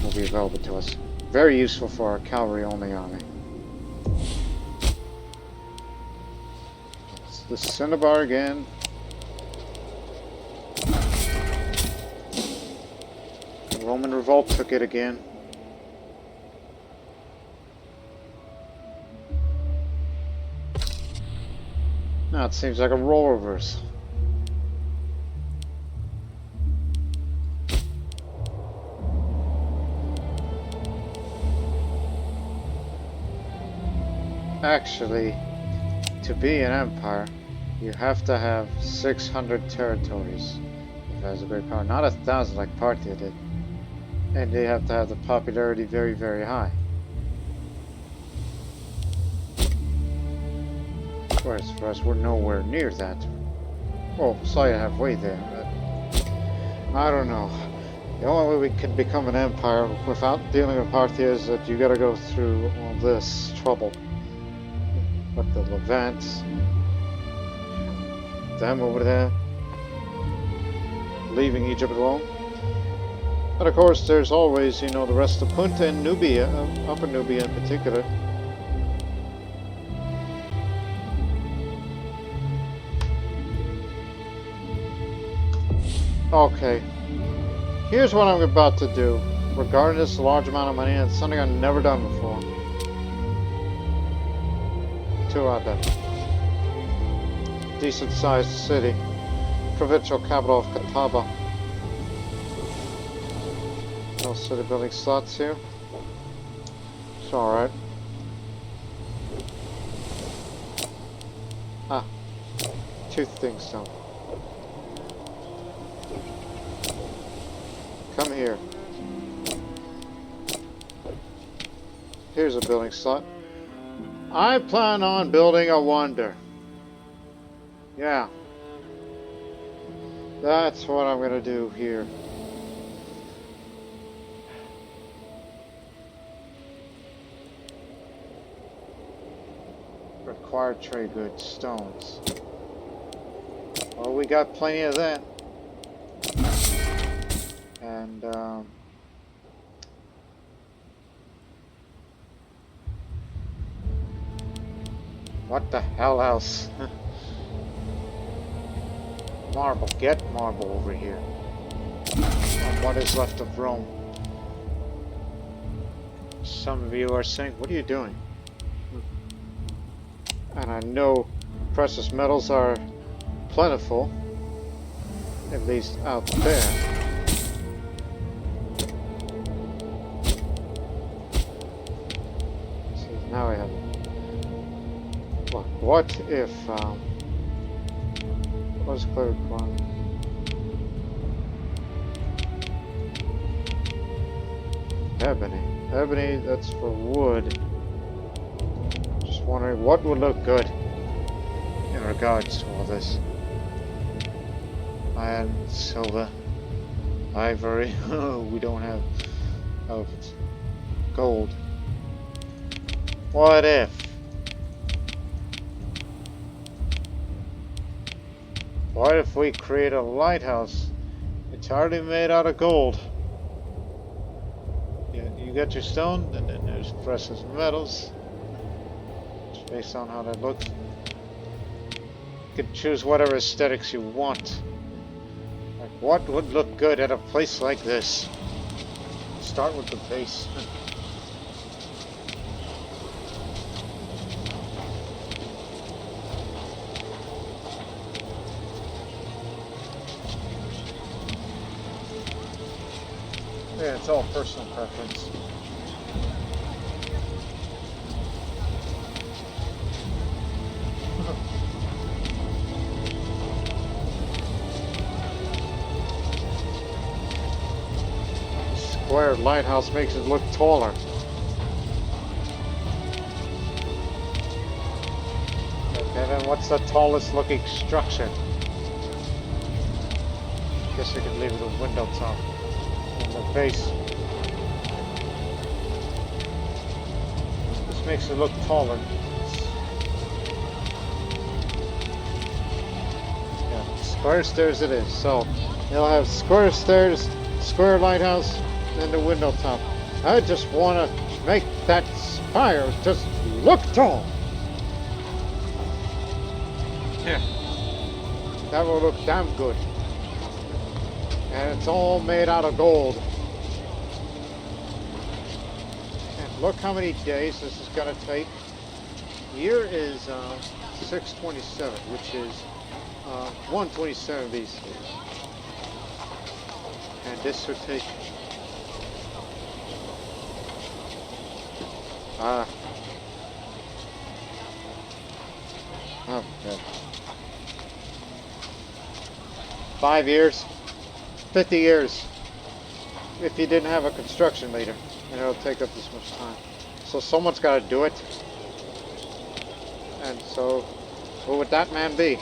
will be available to us. Very useful for our cavalry-only army. It's the Cinnabar again. The Roman revolt took it again. Now it seems like a role reversal. Actually, to be an empire, you have to have 600 territories. If it has a great power, not 1,000 like Parthia did. And they have to have the popularity very, very high. Whereas for us, we're nowhere near that. Well, slightly halfway there, but I don't know. The only way we can become an empire without dealing with Parthia is that you gotta go through all this trouble. But the Levant, them over there, leaving Egypt alone. But of course, there's always, you know, the rest of Punta and Nubia, Upper Nubia in particular. Okay, here's what I'm about to do. Regarding this large amount of money, and it's something I've never done before. To a decent-sized city, provincial capital of Catawba. No city building slots here. It's alright. Ah, two things done. Come here. Here's a building slot. I plan on building a wonder. Yeah. That's what I'm gonna do here. Required trade goods, stones. Well, we got plenty of that. And, what the hell else? Marble. Get marble over here. On what is left of Rome. Some of you are saying, what are you doing? And I know precious metals are plentiful. At least out there. Now we have. What if? What's clear requirement? Ebony. Ebony. That's for wood. Just wondering what would look good in regards to all this. Iron, silver, Ivory. We don't have... Oh, it's gold. What if? What if we create a lighthouse entirely made out of gold? You got your stone, and then there's precious metals. Just based on how that looks. You can choose whatever aesthetics you want. Like, what would look good at a place like this? Start with the base. Yeah, it's all personal preference. Square lighthouse makes it look taller. Okay, then what's the tallest looking structure? Guess we could leave it a window top. The base. This makes it look taller. Yeah, square stairs it is. So they'll have square stairs, square lighthouse, and the window top. I just want to make that spire just look tall. Yeah, that will look damn good. And it's all made out of gold. And look how many days this is going to take. Year is 627, which is 127 BC. And this would take... okay. 5 years. 50 years if you didn't have a construction leader, and it'll take up this much time. So someone's got to do it. And so, who would that man be?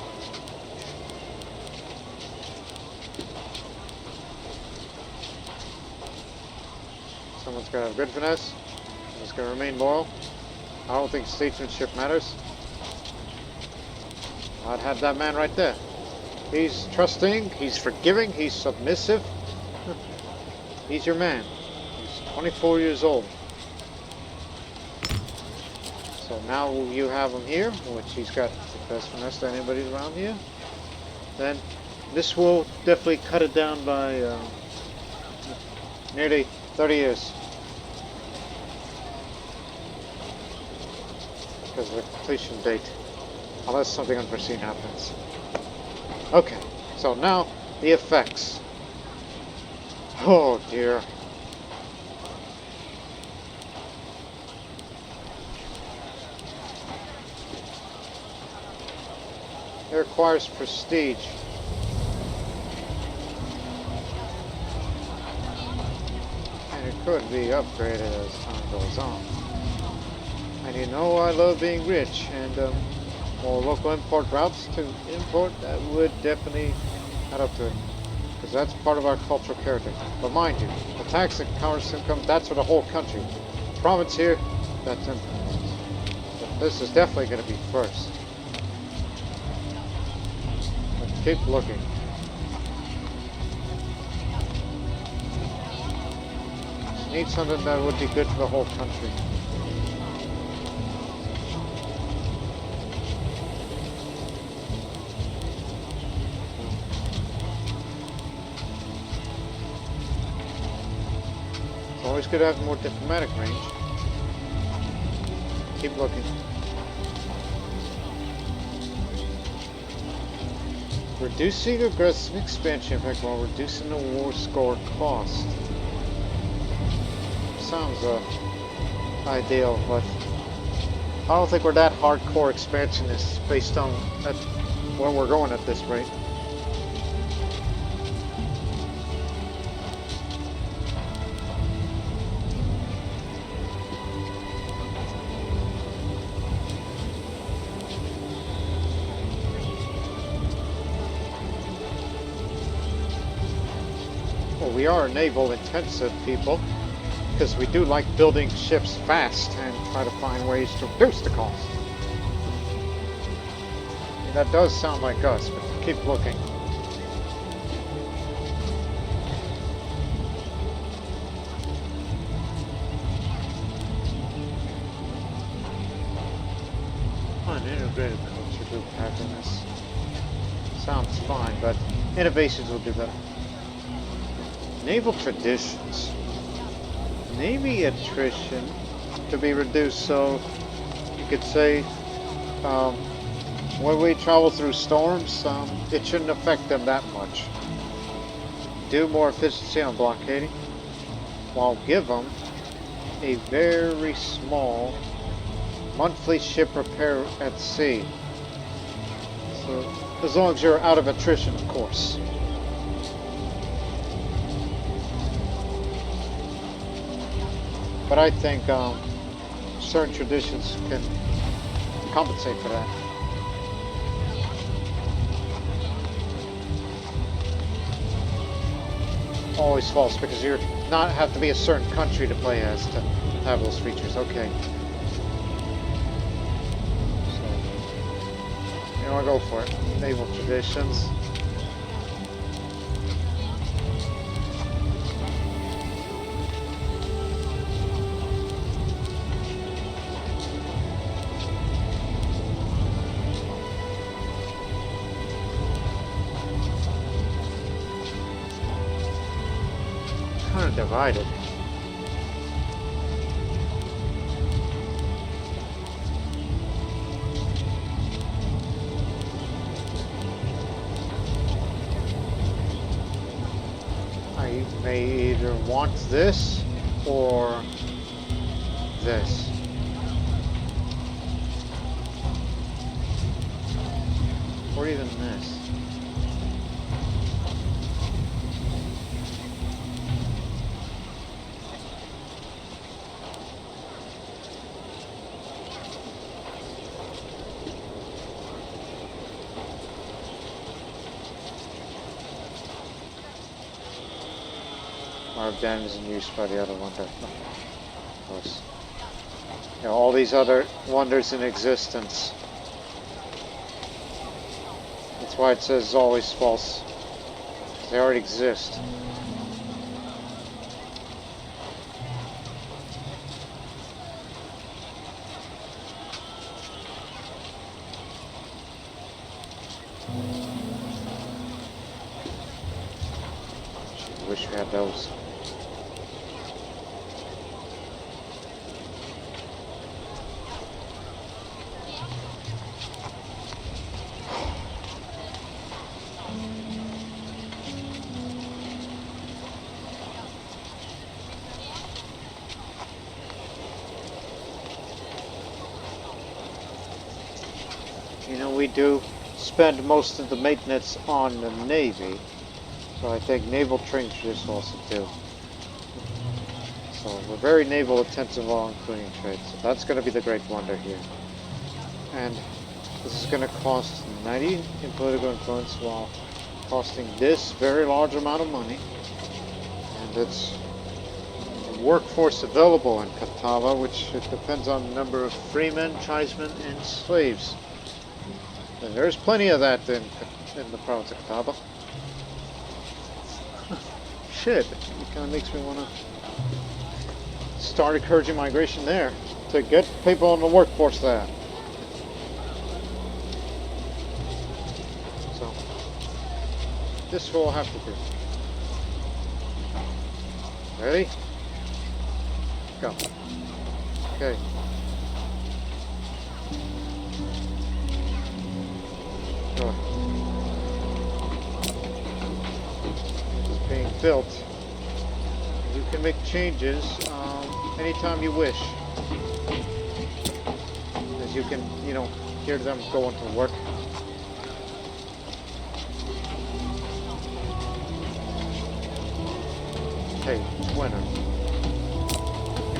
Someone's got to have good finesse. Someone's got to remain loyal. I don't think statesmanship matters. I'd have that man right there. He's trusting, he's forgiving, he's submissive. He's your man. He's 24 years old. So now you have him here, which he's got the best finesse to anybody around here. Then this will definitely cut it down by nearly 30 years. Because of the completion date. Unless something unforeseen happens. Okay, so now the effects. Oh dear. It requires prestige. And it could be upgraded as time goes on. And you know I love being rich, and more local import routes to import, that would definitely add up to it. Because that's part of our cultural character. But mind you, the tax and commerce income, that's for the whole country. The province here, that's import. But this is definitely going to be first. But keep looking. Just need something that would be good for the whole country. Always good to have more diplomatic range. Keep looking. Reducing aggressive expansion effect while reducing the war score cost. Sounds ideal, but I don't think we're that hardcore expansionists based on where we're going at this rate. well, we are naval intensive people because we do like building ships fast and try to find ways to reduce the cost. That does sound like us, but keep looking. Unintegrated culture group happiness. Sounds fine, but innovations will do better. Naval traditions. Navy attrition to be reduced, so you could say when we travel through storms, it shouldn't affect them that much. Do more efficiency on blockading, while give them a very small monthly ship repair at sea. So, as long as you're out of attrition, of course. But I think certain traditions can compensate for that. Always false, because you're not have to be a certain country to play as to have those features. Okay. So, you know, I go for it. Naval traditions. Kind of divided. I may either want this or this. Or even this. Of damage and use by the other wonder. Of course. You know, all these other wonders in existence. That's why it says always false. They already exist. Wish we had those. You know, we do spend most of the maintenance on the Navy, so I think naval training traditions also do. So we're very naval intensive, all including trade. So that's going to be the great wonder here. And this is going to cost 90 in political influence while costing this very large amount of money. And it's workforce available in Katava, which it depends on the number of freemen, tribesmen, and slaves. And there's plenty of that in the province of Saba. Shit, it kind of makes me want to start encouraging migration there to get people in the workforce there. So, this will have to do. Ready? Go. Okay. It's being built. You can make changes anytime you wish. As you can, you know, hear them going to work. Hey, winner.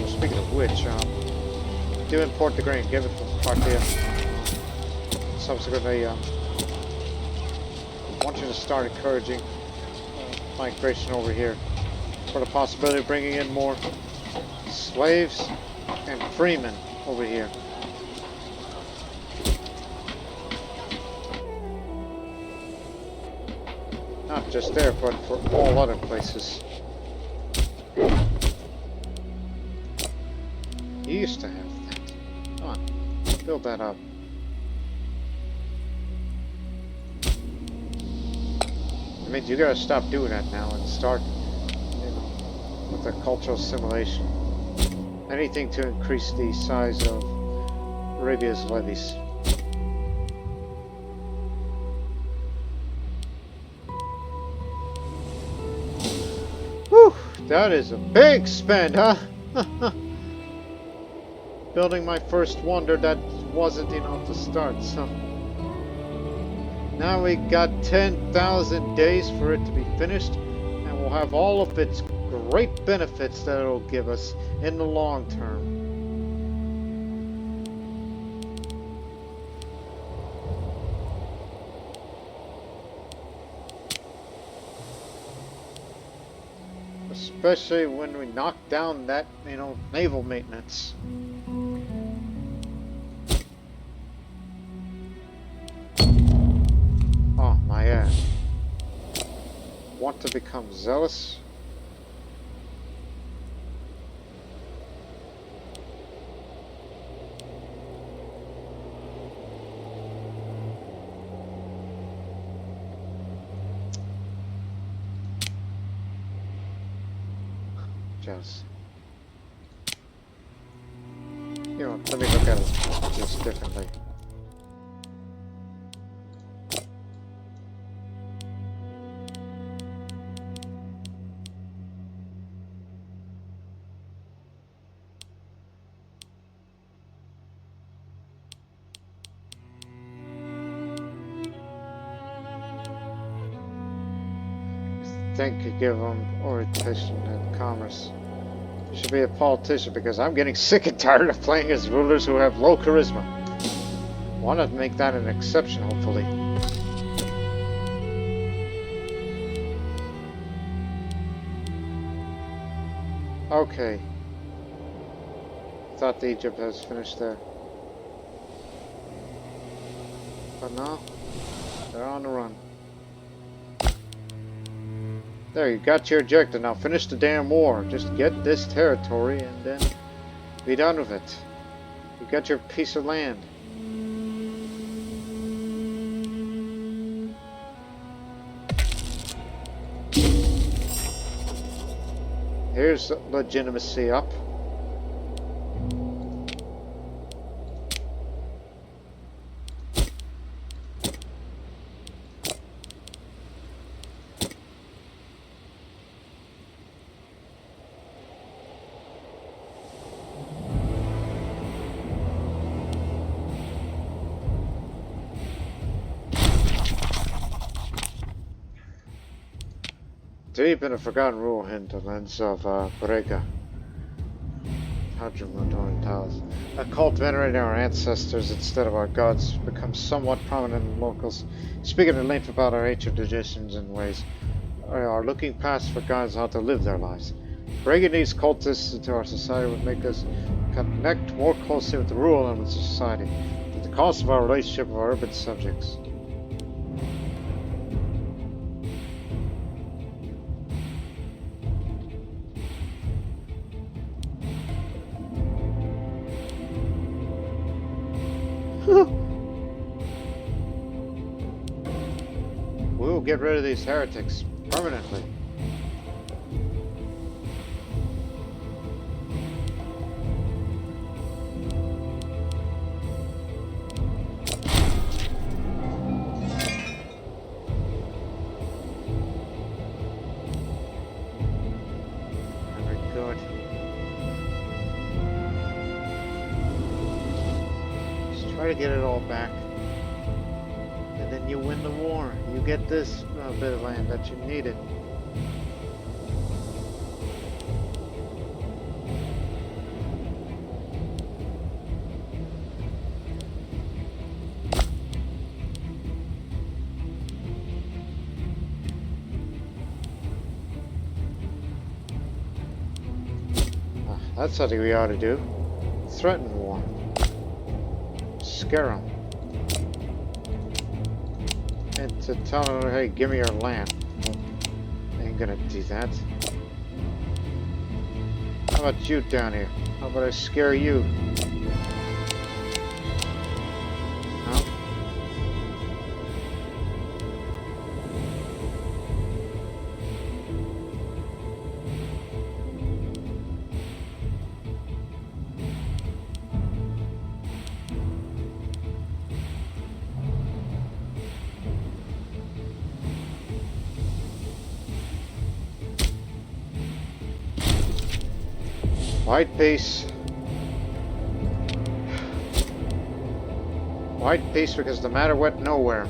Speaking of which, do import the grain. Give it from Partia. Subsequently, I want you to start encouraging migration over here. for the possibility of bringing in more slaves and freemen over here. Not just there, but for all other places. You used to have that. Come on, build that up. I mean, you gotta stop doing that now and start, you know, with the cultural assimilation. Anything to increase the size of Arabia's levies. Whew, that is a big spend, huh? Building my first wonder that wasn't enough to start, so now we got 10,000 days for it to be finished, and we'll have all of its great benefits that it'll give us in the long term. Especially when we knock down that, you know, naval maintenance. Oh, my ass. Want to become zealous? Just, you know, let me look at it just differently. Think you give them orientation and commerce. You should be a politician because I'm getting sick and tired of playing as rulers who have low charisma. Want to make that an exception, hopefully. Okay. Thought the Egypt has finished there. But no, they're on the run. There, you got your objective. Now finish the damn war. Just get this territory and then be done with it. You got your piece of land. Here's legitimacy up. Deep in a forgotten rural hinterlands of Brega, a cult venerating our ancestors instead of our gods becomes somewhat prominent in locals, speaking at length about our ancient traditions and ways, are looking past for gods how to live their lives. Bringing these cultists into our society would make us connect more closely with the rural elements of society, at the cost of our relationship with our urban subjects. We'll get rid of these heretics permanently. Very good. Just try to get it all back. And then you win the war. You get this bit of land that you needed. That's something we ought to do. Threaten war. Scare them. And to tell them, hey, give me your land. Well, they ain't gonna do that. How about you down here? How about I scare you? No? White peace. White peace because the matter went nowhere.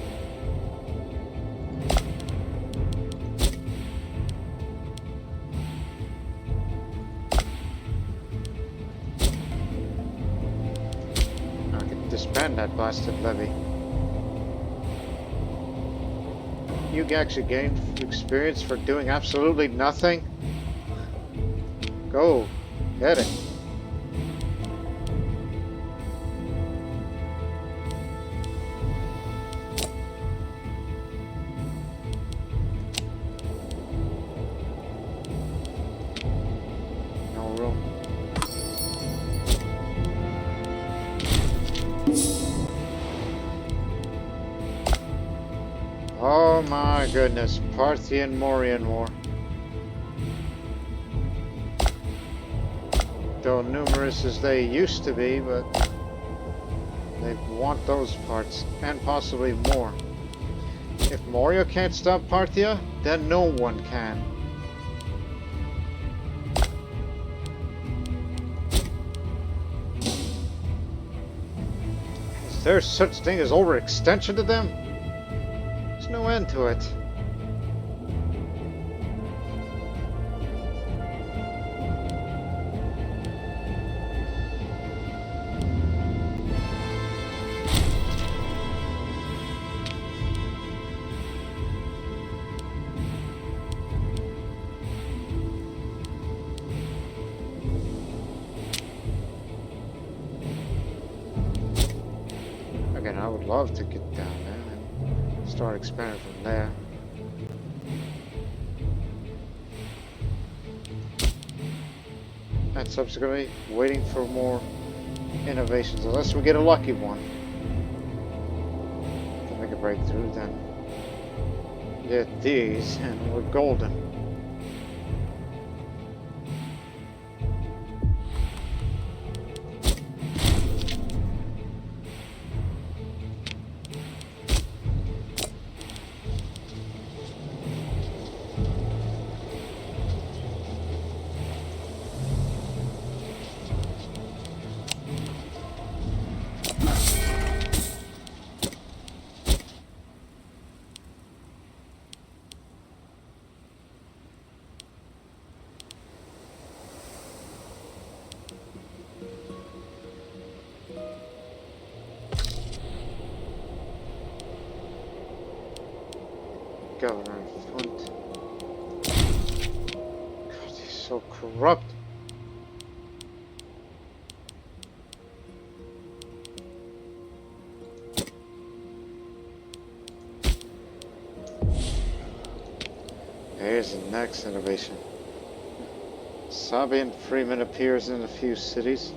I can disband that bastard levy. You actually gained experience for doing absolutely nothing? Go. Get it. No room. Oh my goodness, Parthian-Mauryan War. Though numerous as they used to be, but they want those parts, and possibly more. If Moria can't stop Parthia, then no one can. Is there such thing as overextension to them? There's no end to it. Again, I would love to get down there and start expanding from there. And subsequently, waiting for more innovations, unless we get a lucky one. Can make a breakthrough, then get these, and we're golden. Governor Font. God, he's so corrupt. Here's the next innovation. Sabian freeman appears in a few cities,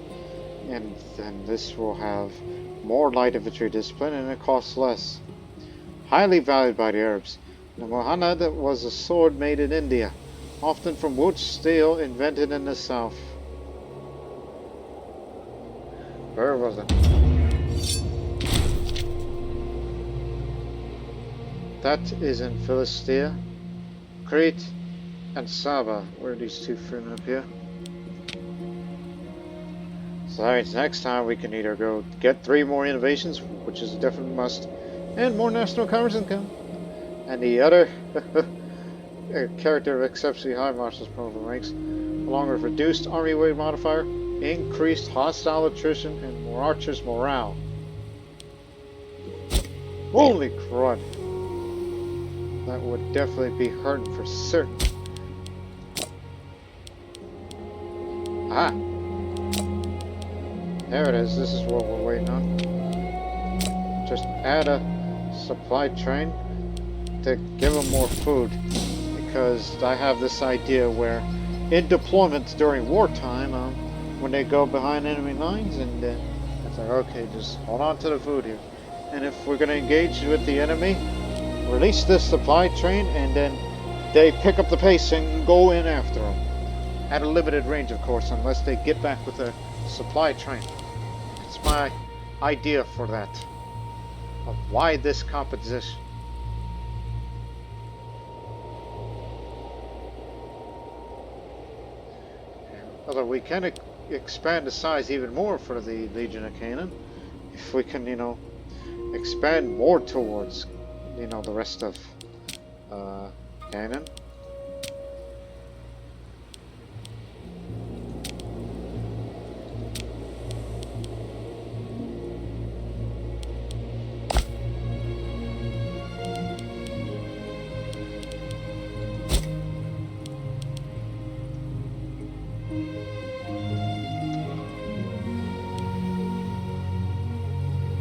and then this will have more light infantry discipline and it costs less. Highly valued by the Arabs. The Mohanad was a sword made in India, often from wood steel invented in the south. Where was it? That is in Philistia, Crete, and Saba. Where are these two from up here? So that means next time we can either go get 3 more innovations, which is a definite must, and more national commerce income. And the other character of exceptionally high marshal's promotional ranks, along with reduced army weight modifier, increased hostile attrition, and more archers' morale. Holy crud! That would definitely be hurting for certain. Ah, There it is. This is what we're waiting on. Just add a supply train to give them more food. Because I have this idea where in deployments during wartime, when they go behind enemy lines, and it's like, okay, just hold on to the food here. And if we're going to engage with the enemy, release this supply train, and then they pick up the pace and go in after them. At a limited range, of course, unless they get back with a supply train. It's my idea for that. Of why this composition. Although we can expand the size even more for the Legion of Canaan. If we can, expand more towards, the rest of Canaan.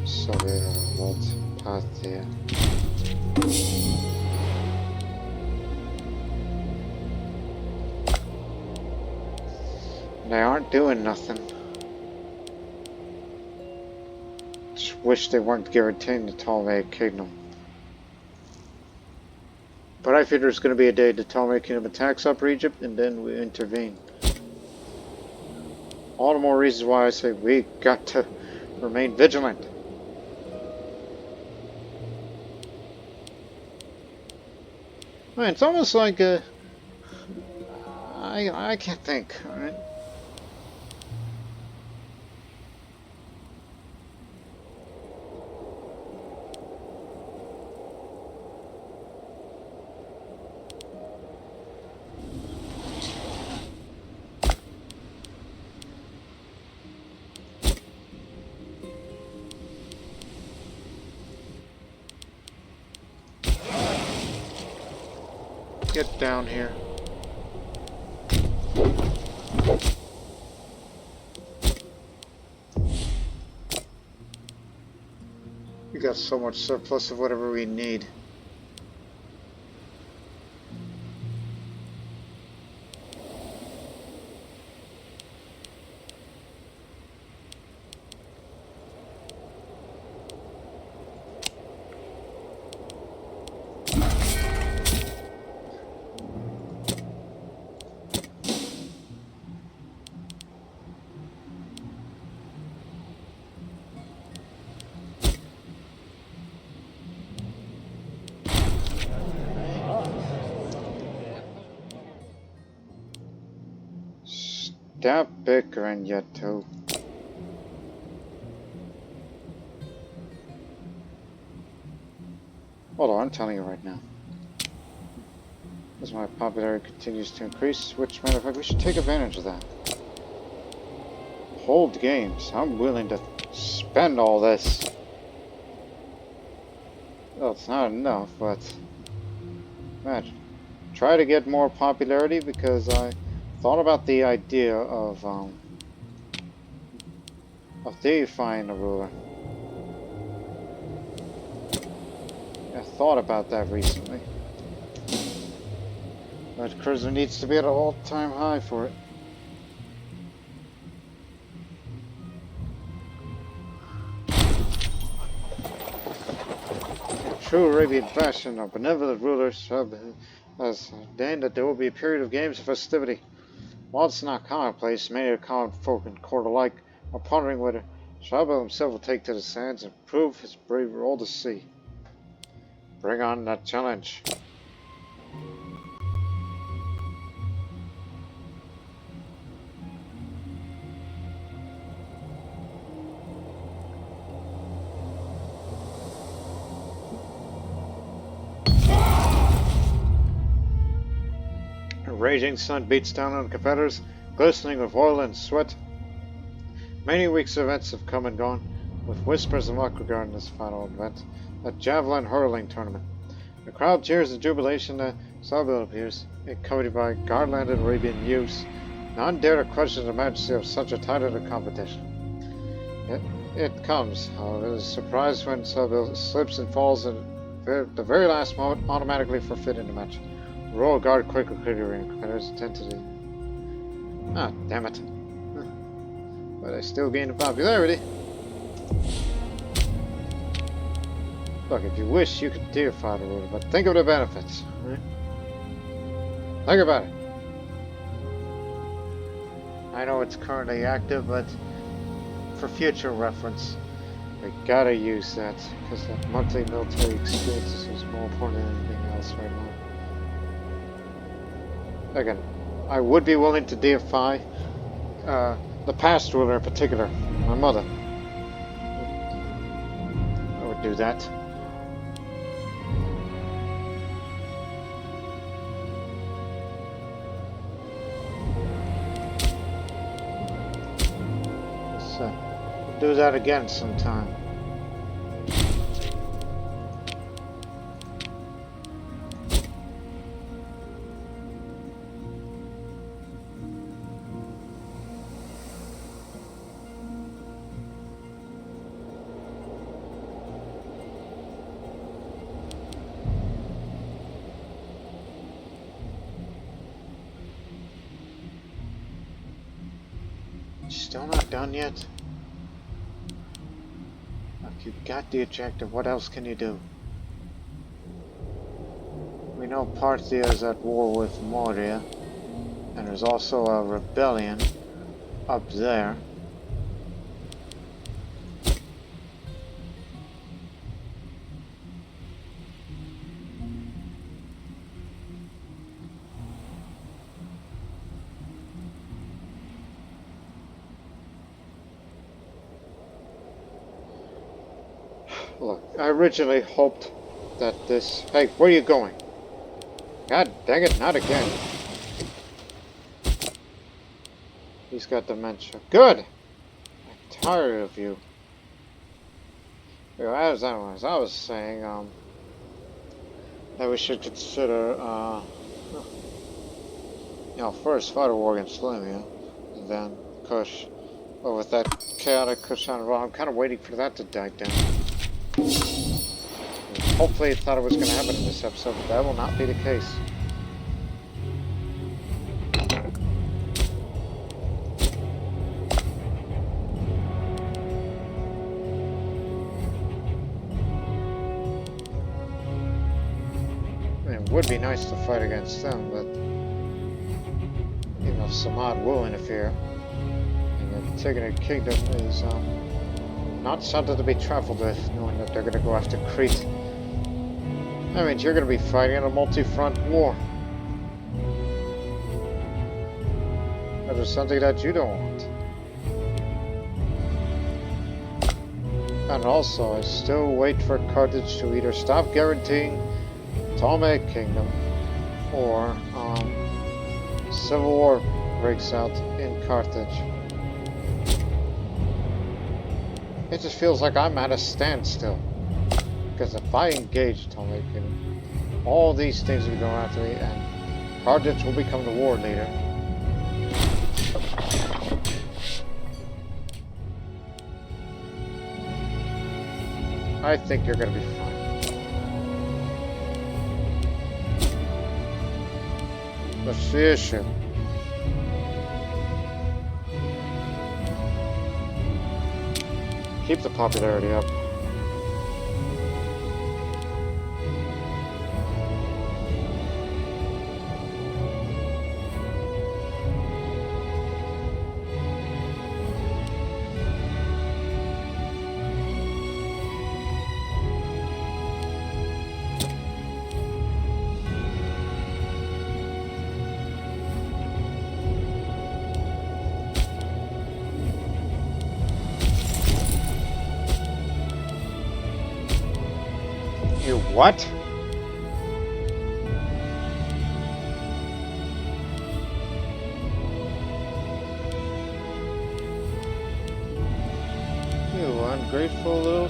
Sorry, what path there? They aren't doing nothing. Just wish they weren't guaranteeing the Ptolemaic Kingdom. But I figure there's going to be a day the Ptolemaic Kingdom attacks Upper Egypt and then we intervene. All the more reasons why I say we got to remain vigilant. Man, it's almost like I can't think, alright? Get down here. We got so much surplus of whatever we need. Stop bickering, you two. Hold on, I'm telling you right now. As my popularity continues to increase, which matter of fact, we should take advantage of that. Hold games. I'm willing to spend all this. Well, it's not enough, but imagine. Try to get more popularity because I thought about the idea of deifying the ruler. I thought about that recently. But charisma needs to be at an all-time high for it. In true Arabian fashion, our benevolent ruler Saba has ordained that there will be a period of games and festivity. While it's not commonplace, many of the common folk in court alike are pondering whether Saba himself will take to the sands and prove his brave role to sea. Bring on that challenge. A raging sun beats down on the competitors, glistening with oil and sweat. Many weeks of events have come and gone, with whispers of luck regarding this final event, a javelin hurling tournament. The crowd cheers in jubilation as Saba appears, accompanied by garlanded Arabian youths. None dare to question the majesty of such a title of competition. It comes. I was surprised when Saba slips and falls at the very last moment, automatically forfeit in the match. Royal Guard quickly clearing competitors' intensity. Ah, damn it. But I still gain popularity. Look, if you wish, you could deify the ruler, but think of the benefits. Right? Think about it. I know it's currently active, but for future reference, we gotta use that, because that monthly military experience is more important than anything else right now. Again, I would be willing to deify the past ruler in particular, my mother. I would do that. Do that again sometime. Still not done yet? You got the objective, what else can you do? We know Parthia is at war with Moria, and there's also a rebellion up there. Look, I originally hoped that this... Hey, where are you going? God dang it, not again. He's got dementia. Good! I'm tired of you. As I was saying, that we should consider, you know, first fight a war against Limia, and then Kush. But with that chaotic Kush on the wall, I'm kind of waiting for that to die down. Hopefully, I thought it was going to happen in this episode, but that will not be the case. I mean, it would be nice to fight against them, but you know, Samad will interfere, and the Tigran Kingdom is not something to be trifled with, knowing that they're going to go after Crete. That means you're going to be fighting in a multi-front war. That is something that you don't want. And also, I still wait for Carthage to either stop guaranteeing Ptolemaic Kingdom, or civil war breaks out in Carthage. It just feels like I'm at a standstill. Because if I engage Ptolemaic Kingdom, all these things will be going after me, and Carthage will become the war leader. I think you're going to be fine. That's the issue. Keep the popularity up. You what? You ungrateful little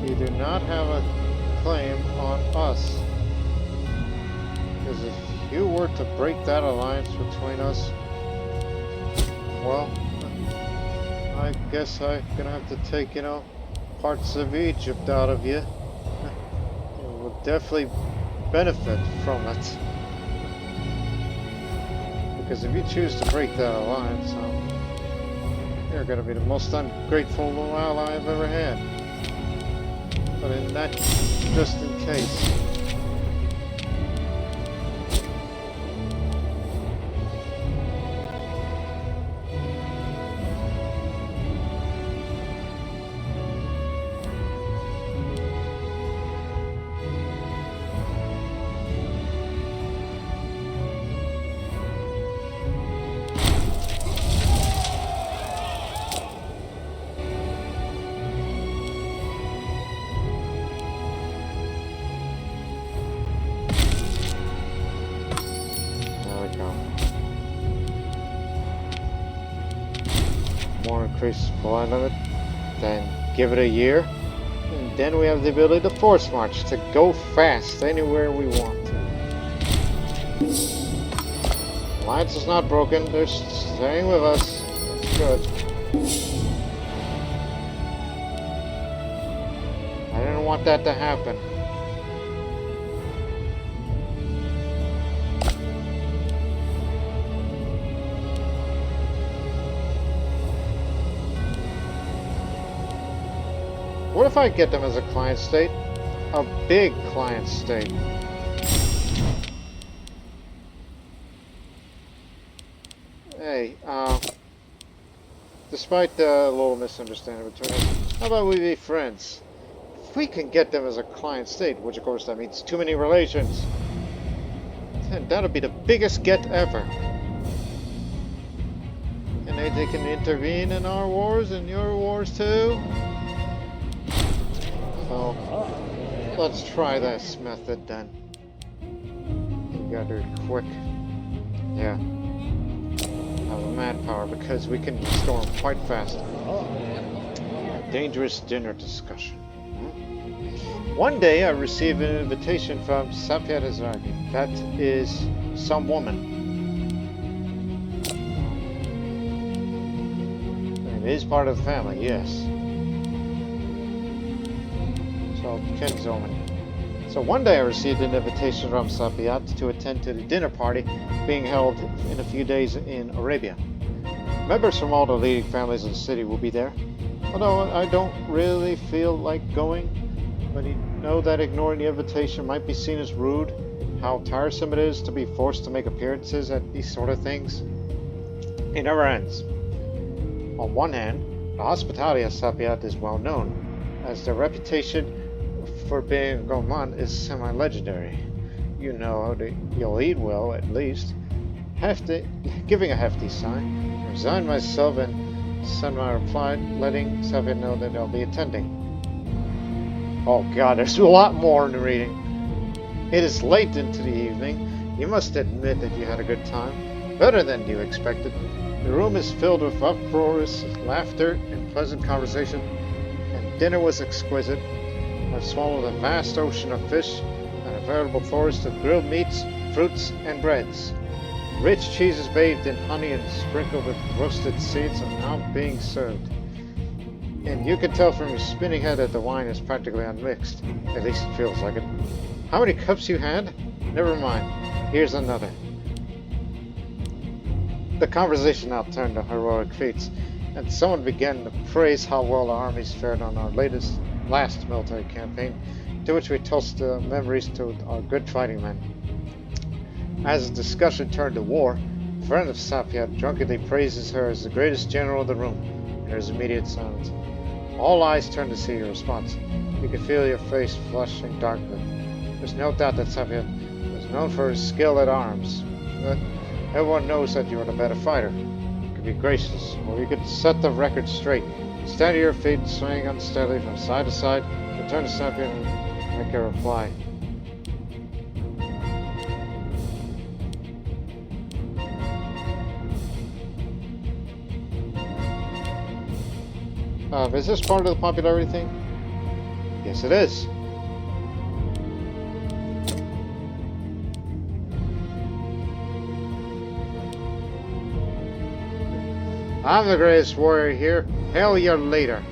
You do not have a claim on us. Because Because if you were to break that alliance between us, well, I guess I'm gonna have to take, you know, parts of Egypt out of you. You will definitely benefit from it. Because if you choose to break that alliance, you're gonna be the most ungrateful ally I've ever had. But in that, just in case. More increased supply limit, then give it a year, and then we have the ability to force march, to go fast anywhere we want to. Alliance is not broken, they're staying with us. That's good. I didn't want that to happen. What if I get them as a client state? A big client state. Hey, despite the little misunderstanding between us, how about we be friends? If we can get them as a client state, which of course that means too many relations, then that'll be the biggest get ever. And they can intervene in our wars and your wars too. So, let's try this method then. You gotta do it quick. Yeah. Have a manpower because we can restore them quite fast. A dangerous dinner discussion. One day I received an invitation from Safia Azragi. That is some woman. It is part of the family, yes. Kinswoman. So one day I received an invitation from Sapiat to attend to the dinner party being held in a few days in Arabia. Members from all the leading families of the city will be there. Although I don't really feel like going, but you know that ignoring the invitation might be seen as rude, how tiresome it is to be forced to make appearances at these sort of things. It never ends. On one hand, the hospitality of Sapiat is well known, as their reputation for being gourmand is semi-legendary. You know you'll eat well, at least. Giving a hefty sigh, I resigned myself and sent my reply, letting Safiat know that I'll be attending. Oh god, there's a lot more in the reading. It is late into the evening. You must admit that you had a good time. Better than you expected. The room is filled with uproarious laughter and pleasant conversation, and dinner was exquisite. I've swallowed a vast ocean of fish and a veritable forest of grilled meats, fruits, and breads. Rich cheeses bathed in honey and sprinkled with roasted seeds are now being served. And you can tell from your spinning head that the wine is practically unmixed. At least it feels like it. How many cups you had? Never mind. Here's another. The conversation now turned to heroic feats, and someone began to praise how well our armies fared on our last military campaign, to which we toast memories to our good fighting men. As the discussion turned to war, a friend of Safiat drunkenly praises her as the greatest general of the room, and there's immediate silence. All eyes turn to see your response. You can feel your face flushing darkly. There's no doubt that Safiat was known for his skill at arms, but everyone knows that you are the better fighter. You could be gracious, or you could set the record straight. Stand to your feet, swaying unsteadily from side to side, return to Sapiat and make a reply. Is this part of the popularity thing? Yes, it is. I'm the greatest warrior here. Hail your leader.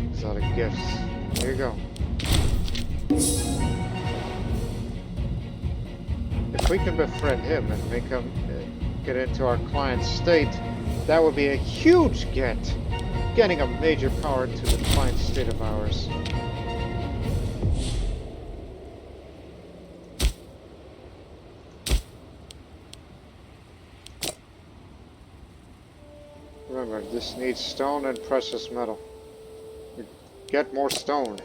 Exotic gifts. Here you go. If we can befriend him and make him get into our client's state, that would be a huge get. Getting a major power to the client state of ours. Remember, this needs stone and precious metal. Get more stone,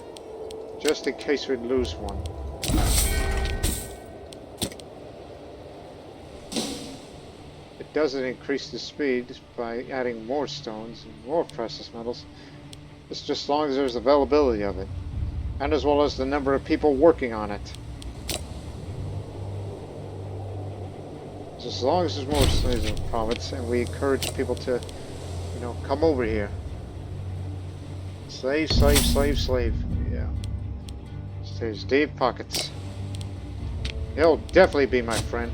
just in case we lose one. It doesn't increase the speed by adding more stones and more precious metals. It's just as long as there's availability of it, and as well as the number of people working on it. Just as long as there's more slaves in the province, and we encourage people to, you know, come over here. Slave, slave, slave, slave. Yeah. Stays deep pockets. He'll definitely be my friend.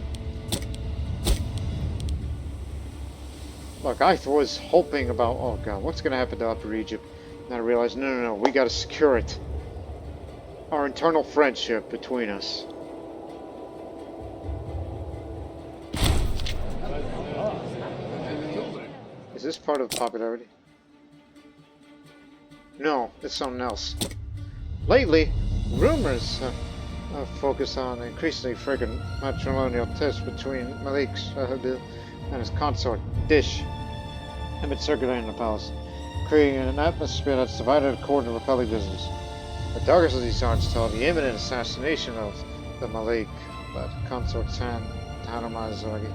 Look, I was hoping about, oh god, what's going to happen to Upper Egypt? And I realized, no, we got to secure it. Our internal friendship between us. Is this part of popularity? No, it's something else. Lately, rumors focus on increasingly frequent matrimonial tests between Malik Shahabil and his consort, Dish, have been circulating in the palace, creating an atmosphere that's divided according to repelling visitors. The darkest of these charges tell the imminent assassination of the Malik, but consort San Tanamazagi,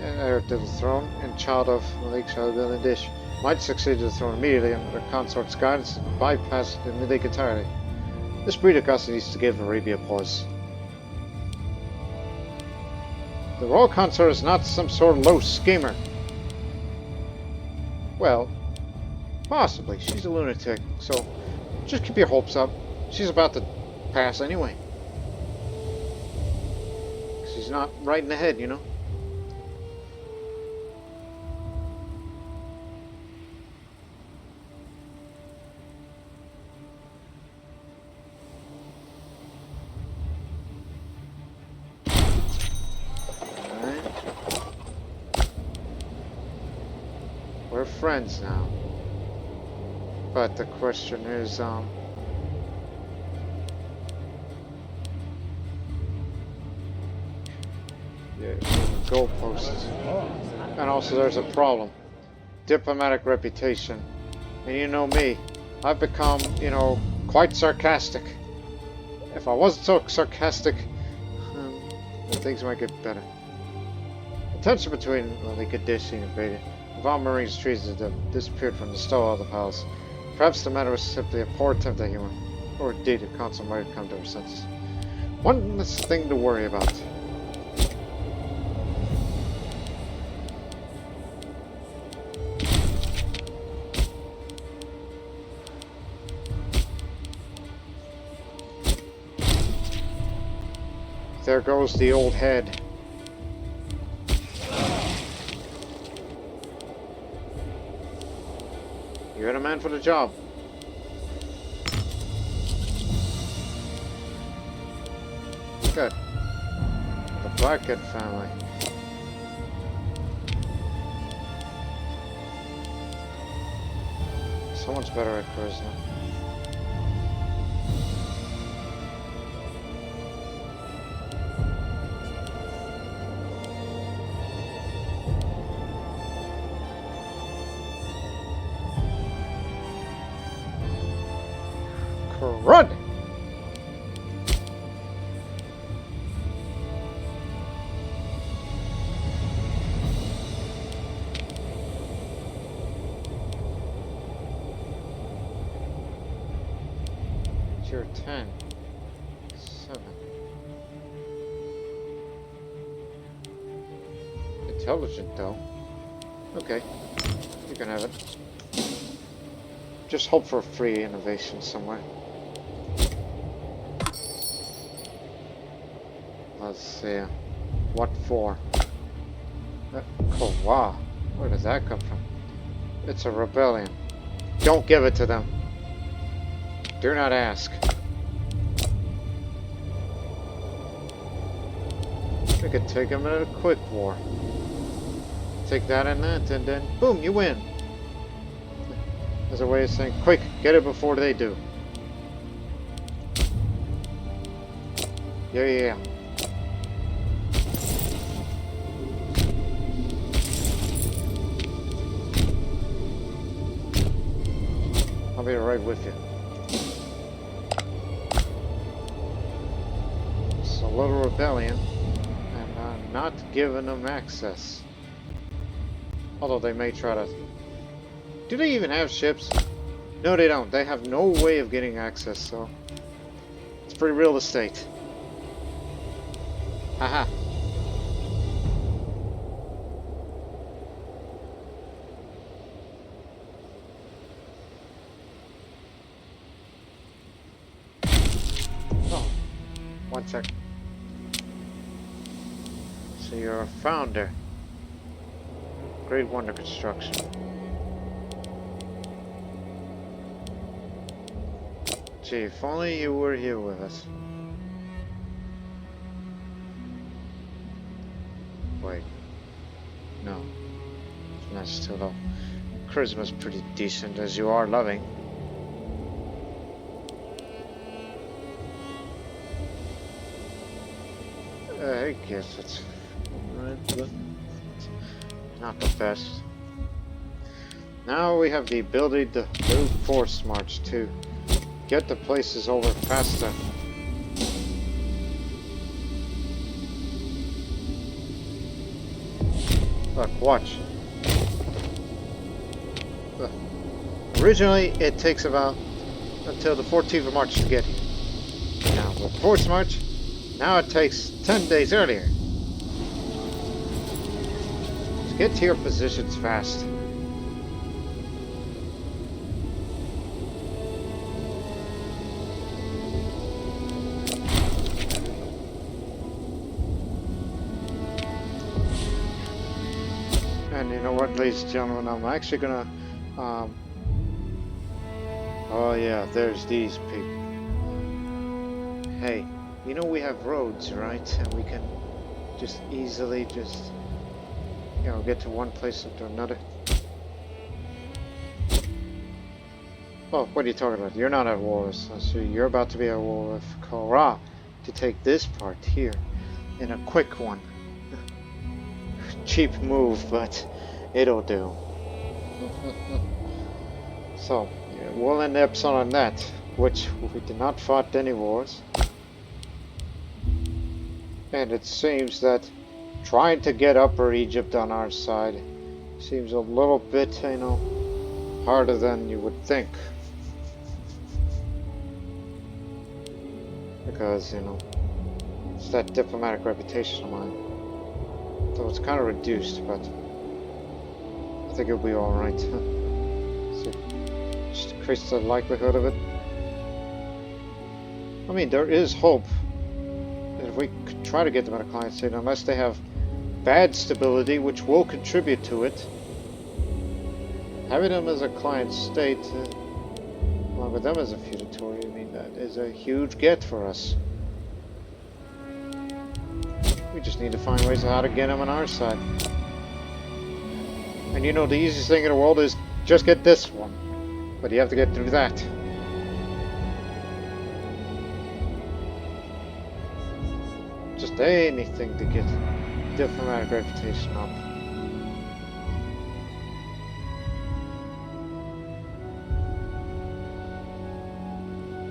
heir to the throne and child of Malik Shahabil and Dish, might succeed to the throne immediately under their consort's guidance and bypass the Malik entirely. This breed of gossip needs to give Arabia pause. The royal consort is not some sort of low schemer. Well, possibly. She's a lunatic, so just keep your hopes up. She's about to pass anyway. She's not right in the head, you know? We're friends now. But the question is, yeah, goalposts. And also there's a problem. Diplomatic reputation. And you know me, I've become, you know, quite sarcastic. If I wasn't so sarcastic, then things might get better. The tension between Malik and Dish and Invictus. Von Marine's treasons have disappeared from the stall of the palace. Perhaps the matter was simply a poor attempt at humor, or indeed a consort might have come to her senses. One less thing to worry about. There goes the old head. You're the man for the job. Good. The Blackhead family. Someone's better at charisma. Run! Tier 10. 7. Intelligent though. Okay. You can have it. Just hope for a free innovation somewhere. Let's see. What for? Wow. Where does that come from? It's a rebellion. Don't give it to them. Do not ask. We could take them in a quick war. Take that and that, and then boom, you win. As a way of saying, quick, get it before they do. Yeah. I'll be right with you. It's a little rebellion, and I'm not giving them access. Although they may try to... Do they even have ships? No, they don't. They have no way of getting access, so... It's pretty real estate. Haha. Oh. One sec. So you're a founder. Great Wonder Construction. Gee, if only you were here with us. Wait. No. That's too low. Charisma's pretty decent, as you are loving. I guess it's right, but not the best. Now we have the ability to do force march to get the places over faster. Look, watch. Originally, it takes about until the 14th of March to get here. Now, with force march, now it takes 10 days earlier. So get to your positions fast. And you know what, ladies and gentlemen, I'm actually gonna, oh yeah, there's these people. Hey, you know we have roads, right? And we can just easily just, you know, get to one place to another. Oh, what are you talking about? You're not at war, so you're about to be at war with Korra to take this part here in a quick one. Cheap move, but it'll do. So, yeah, we'll end the episode on that, which we did not fight any wars. And it seems that trying to get Upper Egypt on our side seems a little bit, you know, harder than you would think. Because, you know, it's that diplomatic reputation of mine. So it's kind of reduced, but I think it'll be alright. So just increase the likelihood of it. I mean, there is hope that if we could try to get them at a client state, unless they have bad stability, which will contribute to it, having them as a client state, along with them as a feudatory, I mean, that is a huge get for us. We just need to find ways of how to get them on our side. And you know, the easiest thing in the world is just get this one. But you have to get through that. Just anything to get diplomatic reputation up.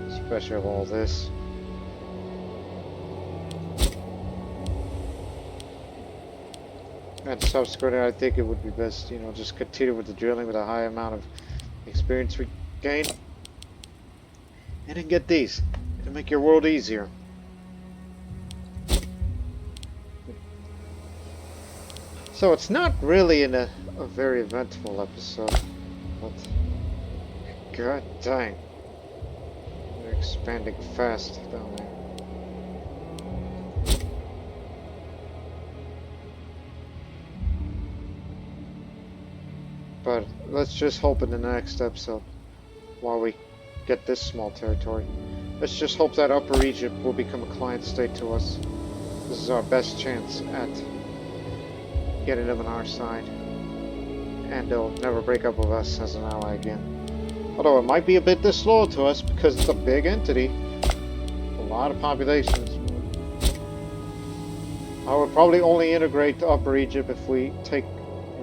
Especially with all this. And subsequently, I think it would be best, you know, just continue with the drilling with a high amount of experience we gain. And then get these. It'll make your world easier. So it's not really a very eventful episode, but god dang, they're expanding fast down there. But let's just hope in the next episode, while we get this small territory, let's just hope that Upper Egypt will become a client state to us. This is our best chance at getting them on our side, and they'll never break up with us as an ally again. Although it might be a bit disloyal to us because it's a big entity, a lot of populations. I would probably only integrate the Upper Egypt if we take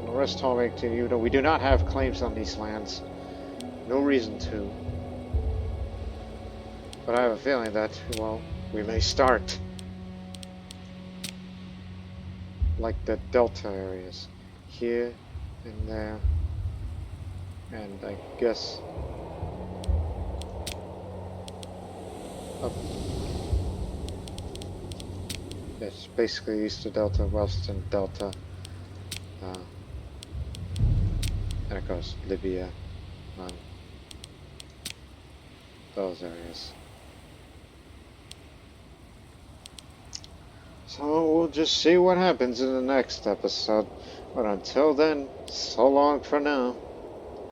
the rest home to, even though we do not have claims on these lands. No reason to. But I have a feeling that, well, we may start. Like the delta areas. Here and there. And I guess up. It's basically East of Delta, Western Delta. And of course Libya. Those areas. So we'll just see what happens in the next episode. But until then, so long for now.